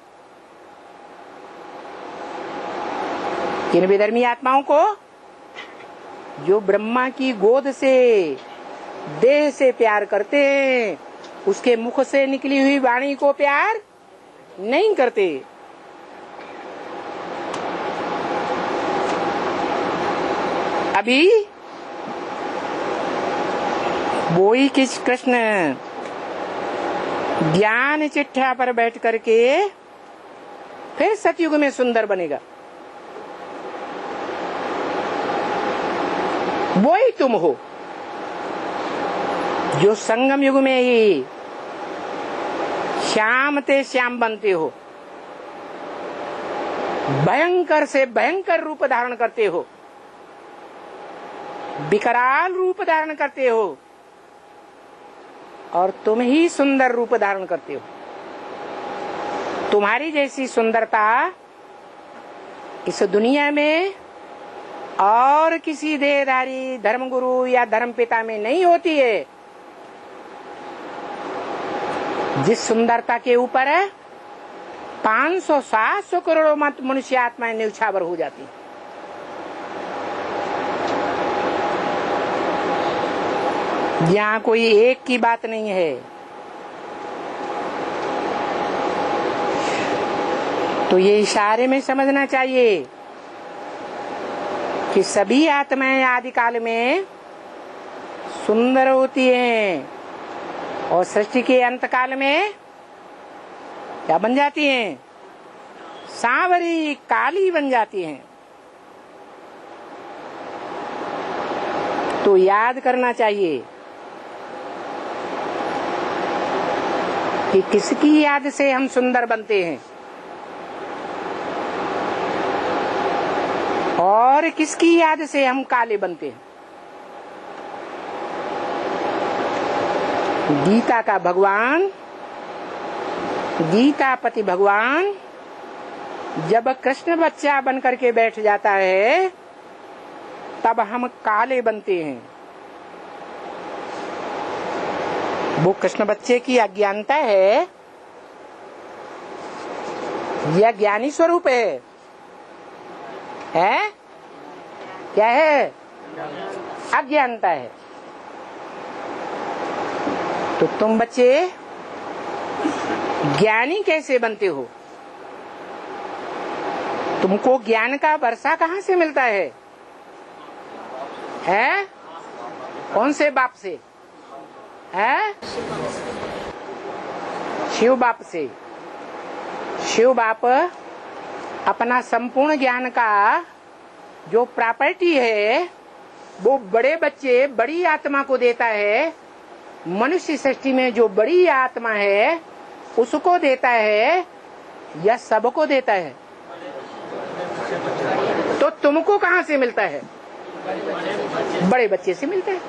इन विधर्मी आत्माओं को जो ब्रह्मा की गोद से देह से प्यार करते हैं, उसके मुख से निकली हुई वाणी को प्यार नहीं करते। अभी वही किस कृष्ण ज्ञान चिट्ठा पर बैठ करके फिर सतयुग में सुंदर बनेगा। वही तुम हो जो संगम युग में ही श्याम ते श्याम बनते हो, भयंकर से भयंकर रूप धारण करते हो, विकराल रूप धारण करते हो, और तुम ही सुंदर रूप धारण करते हो। तुम्हारी जैसी सुंदरता इस दुनिया में और किसी देहधारी धर्मगुरु या धर्मपिता में नहीं होती है। जिस सुंदरता के ऊपर 500-700 करोड़ मनुष्य आत्माएं न्यौछावर हो जाती। यहाँ कोई एक की बात नहीं है। तो ये इशारे में समझना चाहिए कि सभी आत्माएं आदि काल में सुंदर होती हैं और सृष्टि के अंत काल में क्या बन जाती हैं? सांवरी काली बन जाती हैं। तो याद करना चाहिए कि किसकी याद से हम सुंदर बनते हैं और किसकी याद से हम काले बनते हैं। गीता का भगवान, गीतापति भगवान जब कृष्ण बच्चा बन करके बैठ जाता है तब हम काले बनते हैं। वो कृष्ण बच्चे की अज्ञानता है या ज्ञानी स्वरूप है? क्या है? अज्ञानता है। तो तुम बच्चे ज्ञानी कैसे बनते हो? तुमको ज्ञान का वर्षा कहाँ से मिलता है? कौन से बाप से? शिव बाप से। शिव बाप अपना संपूर्ण ज्ञान का जो प्रॉपर्टी है वो बड़े बच्चे बड़ी आत्मा को देता है। मनुष्य सृष्टि में जो बड़ी आत्मा है उसको देता है या सबको देता है? तो तुमको कहाँ से मिलता है? बड़े बच्चे से मिलता है।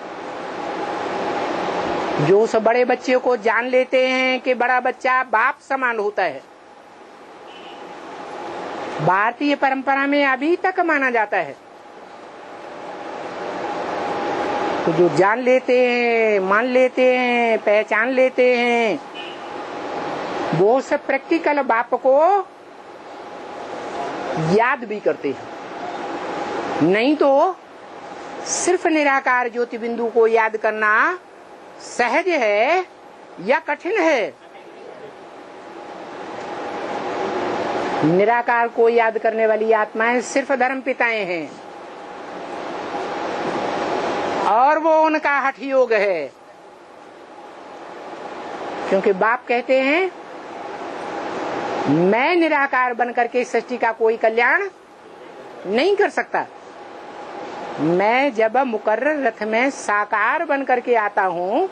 जो उस बड़े बच्चे को जान लेते हैं कि बड़ा बच्चा बाप समान होता है, भारतीय परंपरा में अभी तक माना जाता है। तो जो जान लेते हैं, मान लेते हैं, पहचान लेते हैं, वो सब प्रैक्टिकल बाप को याद भी करते हैं। नहीं तो सिर्फ निराकार ज्योति बिंदु को याद करना सहज है या कठिन है? निराकार को याद करने वाली आत्माएं सिर्फ धर्म पिताएं हैं और वो उनका हठ योग है। क्योंकि बाप कहते हैं मैं निराकार बनकर के सृष्टि का कोई कल्याण नहीं कर सकता। मैं जब मुकर्रर रथ में साकार बनकर के आता हूं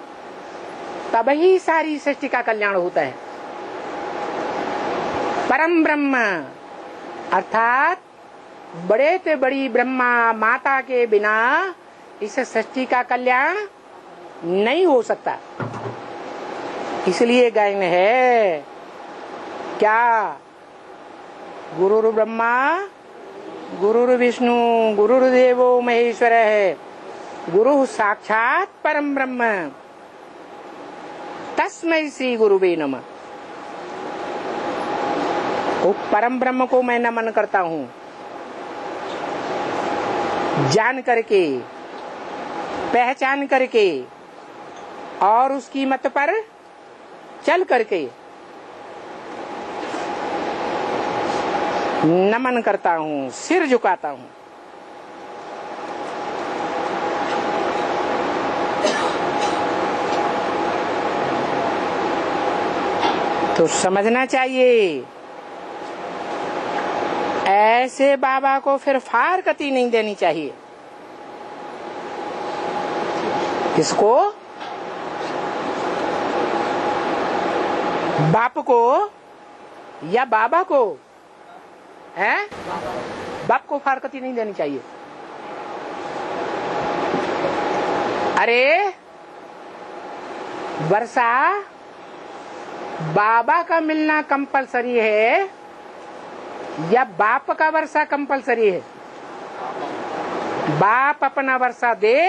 तब ही सारी सृष्टि का कल्याण होता है। परम ब्रह्म अर्थात बड़े से बड़ी ब्रह्मा माता के बिना इस सृष्टि का कल्याण नहीं हो सकता। इसलिए गायन है क्या? गुरुर् ब्रह्मा गुरुर् विष्णु गुरुर्देवो महेश्वर है, गुरु साक्षात परम ब्रह्म तस्मै श्री गुरुवे नमः। वो परम ब्रह्म को मैं नमन करता हूँ, जान करके, पहचान करके और उसकी मत पर चल करके नमन करता हूँ, सिर झुकाता हूँ। तो समझना चाहिए ऐसे बाबा को फिर फारकती नहीं देनी चाहिए। किसको? बाप को या बाबा को? है बाप को फारकती नहीं देनी चाहिए। अरे वर्षा बाबा का मिलना कंपलसरी है या बाप का वर्षा कंपलसरी है? बाप अपना वर्षा दे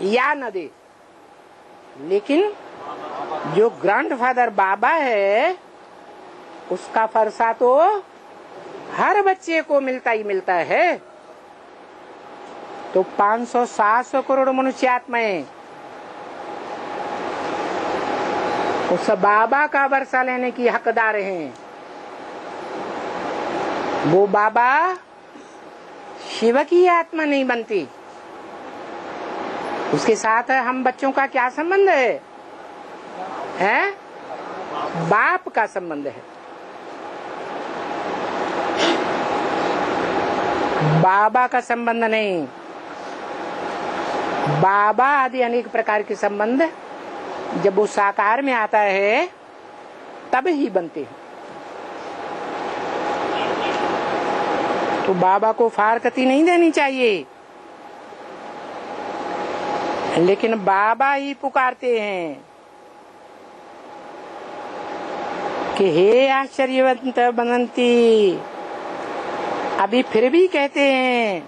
या न दे, लेकिन जो ग्रैंडफादर बाबा है उसका वर्षा तो हर बच्चे को मिलता ही मिलता है। तो 500-700 करोड़ मनुष्य आत्माएं उस बाबा का वर्षा लेने की हकदार हैं। वो बाबा शिव की आत्मा नहीं बनती। उसके साथ हम बच्चों का क्या संबंध है? हैं? बाप का संबंध है। बाबा का संबंध नहीं। बाबा आदि अनेक प्रकार के संबंध जब वो साकार में आता है तब ही बनते हैं। तो बाबा को फारकती नहीं देनी चाहिए, लेकिन बाबा ही पुकारते हैं कि हे आश्चर्यवंत बनंती। अभी फिर भी कहते हैं,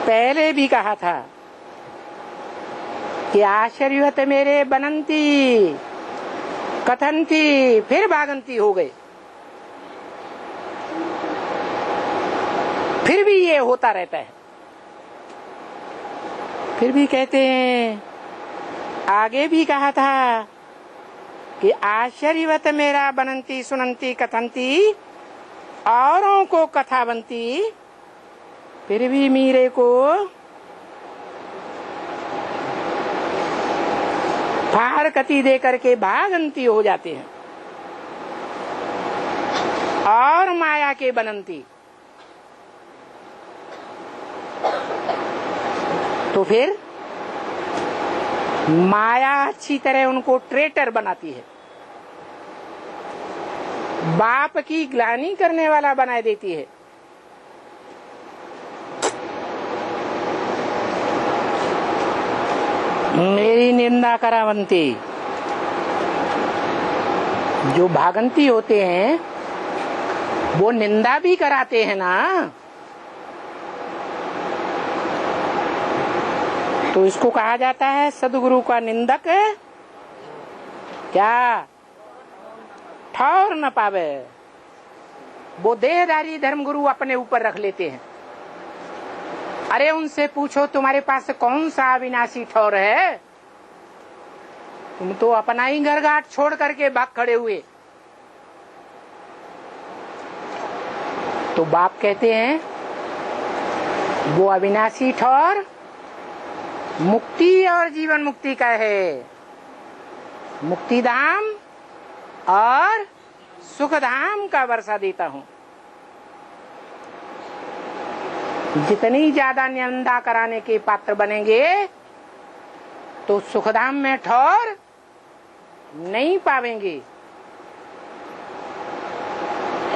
पहले भी कहा था कि आश्चर्यवत मेरे बनंती कथंती, फिर भागंती हो गए। फिर भी ये होता रहता है। फिर भी कहते हैं, आगे भी कहा था कि आश्चर्यवत मेरा बनंती सुनंती कथंती, औरों को कथा बनती, फिर भी मीरे को फारकती दे करके भागंती हो जाते हैं और माया के बनंती। तो फिर माया अच्छी तरह उनको ट्रेटर बनाती है, बाप की ग्लानि करने वाला बना देती है। मेरी निंदा करावंती। जो भागंती होते हैं वो निंदा भी कराते हैं ना, तो इसको कहा जाता है सदगुरु का निंदक क्या ठौर न पावे। वो देहधारी धर्मगुरु अपने ऊपर रख लेते हैं। अरे उनसे पूछो तुम्हारे पास कौन सा अविनाशी ठौर है, तुम तो अपना ही घर घाट छोड़ करके भाग खड़े हुए। तो बाप कहते हैं वो अविनाशी ठौर मुक्ति और जीवन मुक्ति का है। मुक्ति धाम और सुख धाम का वर्षा देता हूं। जितनी ज्यादा निंदा कराने के पात्र बनेंगे तो सुखधाम में ठौर नहीं पावेंगे।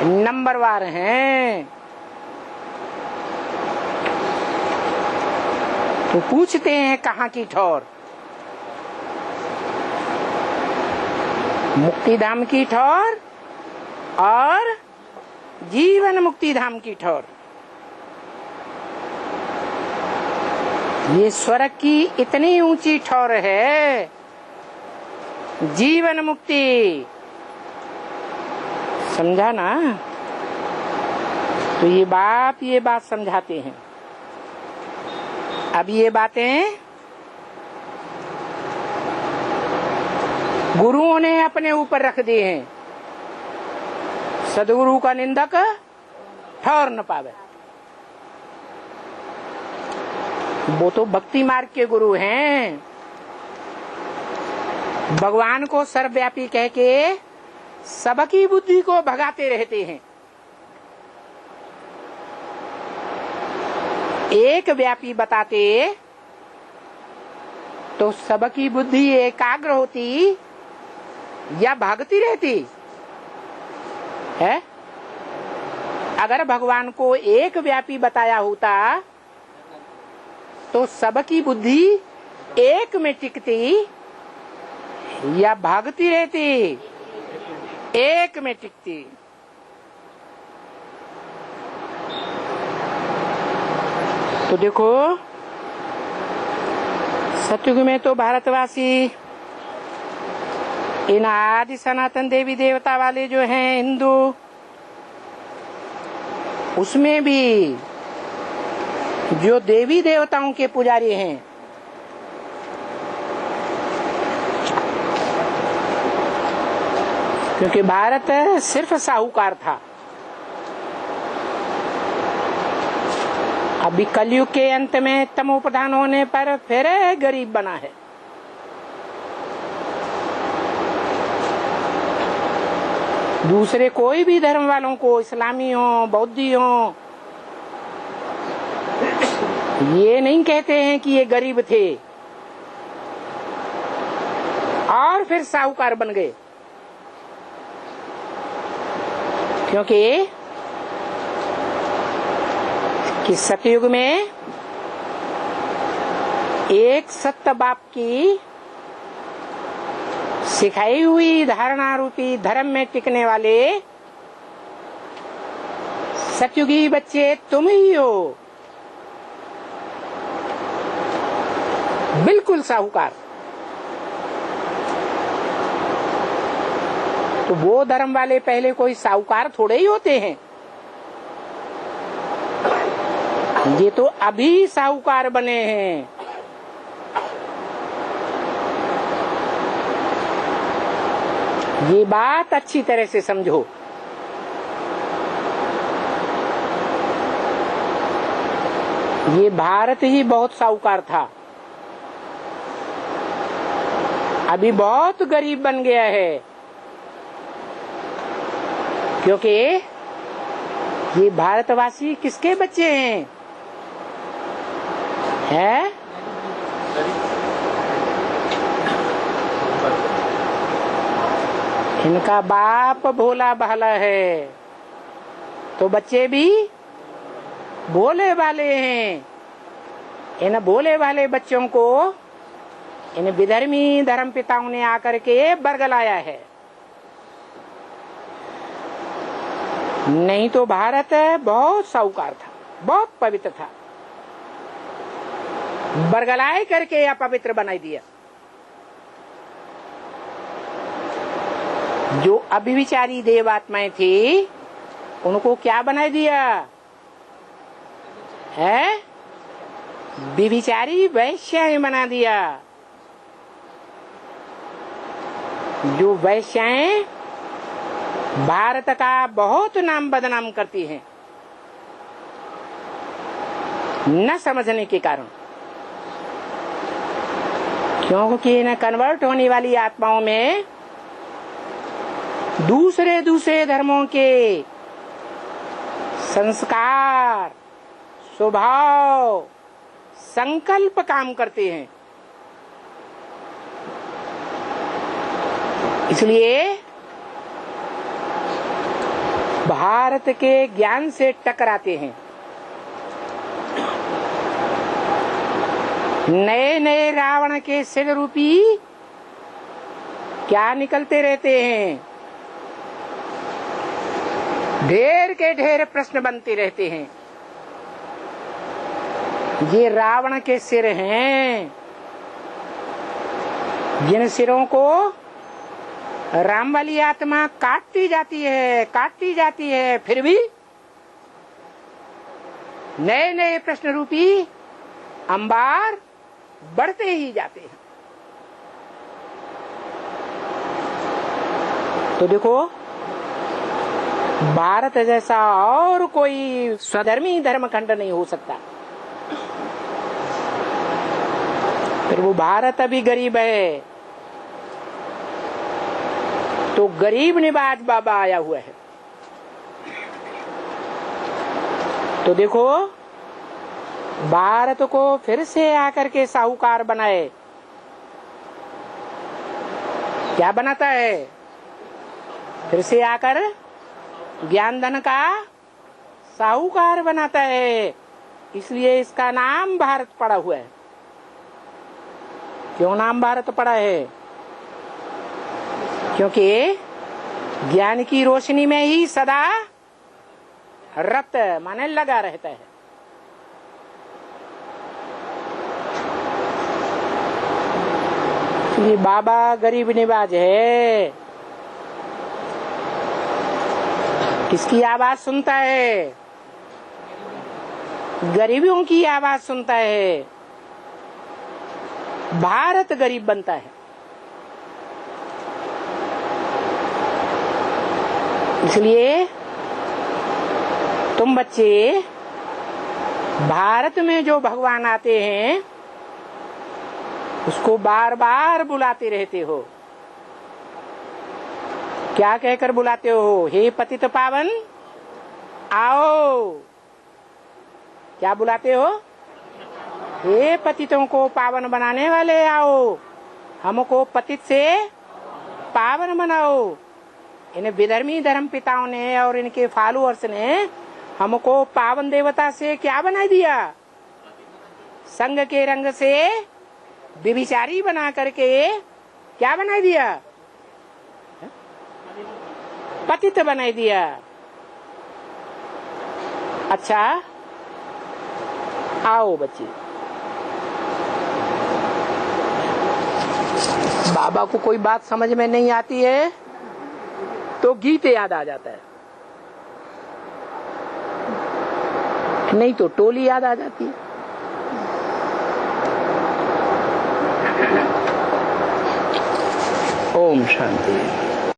नंबरवार हैं। तो पूछते हैं कहाँ की ठौर? मुक्ति धाम की ठौर और जीवन मुक्ति धाम की ठौर। ये स्वर्ग की इतनी ऊंची ठौर है, जीवन मुक्ति। समझा ना? तो ये बात समझाते हैं। अब ये बातें गुरुओं ने अपने ऊपर रख दी हैं। सदगुरु का निंदक ठौर न पावे। वो तो भक्ति मार्ग के गुरु हैं। भगवान को सर्वव्यापी कह के सबकी बुद्धि को भगाते रहते हैं। एक व्यापी बताते तो सबकी बुद्धि एकाग्र होती या भागती रहती है। अगर भगवान को एक व्यापी बताया होता तो सबकी बुद्धि एक में टिकती या भागती रहती? एक में टिकती। तो देखो सतयुग में तो भारतवासी इन आदि सनातन देवी देवता वाले जो हैं हिंदू, उसमें भी जो देवी देवताओं के पुजारी हैं, क्योंकि भारत सिर्फ साहूकार था। अभी कलयुग के अंत में तमोप्रधान होने पर फिर गरीब बना है। दूसरे कोई भी धर्म वालों को, इस्लामी हो, बौद्धि हो, ये नहीं कहते हैं कि ये गरीब थे और फिर साहूकार बन गए। क्योंकि कि सतयुग में एक सत्य बाप की सिखाई हुई धारणा रूपी धर्म में टिकने वाले सतयुगी बच्चे तुम ही हो। बिल्कुल साहूकार। तो वो धर्म वाले पहले कोई साहूकार थोड़े ही होते हैं। ये तो अभी साहूकार बने हैं। ये बात अच्छी तरह से समझो। ये भारत ही बहुत साहूकार था, अभी बहुत गरीब बन गया है। क्योंकि ये भारतवासी किसके बच्चे हैं? है? इनका बाप भोला भाला है, तो बच्चे भी भोले भाले हैं। इन भोले भाले बच्चों को इन विधर्मी धर्म पिताओं ने आकर के बरगलाया है। नहीं तो भारत बहुत साहूकार था, बहुत पवित्र था, बरगलाए करके अपवित्र बनाई दिया। जो अभिविचारी देवात्माएं थी उनको क्या बनाई दिया है? विभिचारी वैश्याएं बना दिया। जो वैश्याएं भारत का बहुत नाम बदनाम करती हैं न समझने के कारण, क्योंकि न कन्वर्ट होने वाली आत्माओं में दूसरे दूसरे धर्मों के संस्कार, स्वभाव, संकल्प काम करते हैं। इसलिए भारत के ज्ञान से टकराते हैं। नए नए रावण के सिर रूपी क्या निकलते रहते हैं, ढेर के ढेर प्रश्न बनते रहते हैं। ये रावण के सिर हैं, जिन सिरों को राम वाली आत्मा काटती जाती है, फिर भी नए नए प्रश्न रूपी अंबार बढ़ते ही जाते हैं। तो देखो, भारत जैसा और कोई स्वधर्मी धर्मखंड नहीं हो सकता। फिर वो भारत अभी गरीब है, तो गरीब निवाज बाबा आया हुआ है। तो देखो, भारत को फिर से आकर के साहूकार बनाए। क्या बनाता है? फिर से आकर ज्ञान धन का साहूकार बनाता है। इसलिए इसका नाम भारत पड़ा हुआ है। क्यों नाम भारत पड़ा है? क्योंकि ज्ञान की रोशनी में ही सदा रत माने लगा रहता है। इसलिए बाबा गरीब निवाज है। किसकी आवाज सुनता है? गरीबों की आवाज सुनता है। भारत गरीब बनता है। इसलिए तुम बच्चे भारत में जो भगवान आते हैं उसको बार बार बुलाते रहते हो। क्या कहकर बुलाते हो? हे पतित पावन आओ। क्या बुलाते हो? हे पतितों को पावन बनाने वाले आओ, हमको पतित से पावन बनाओ। इन विधर्मी धर्म पिताओं ने और इनके फॉलोअर्स ने हमको पावन देवता से क्या बना दिया? संग के रंग से व्यभिचारी बना करके क्या बना दिया? पतित बना दिया। अच्छा, आओ बच्चे, बाबा को कोई बात समझ में नहीं आती है तो गीत याद आ जाता है, नहीं तो टोली याद आ जाती है। ओम शांति।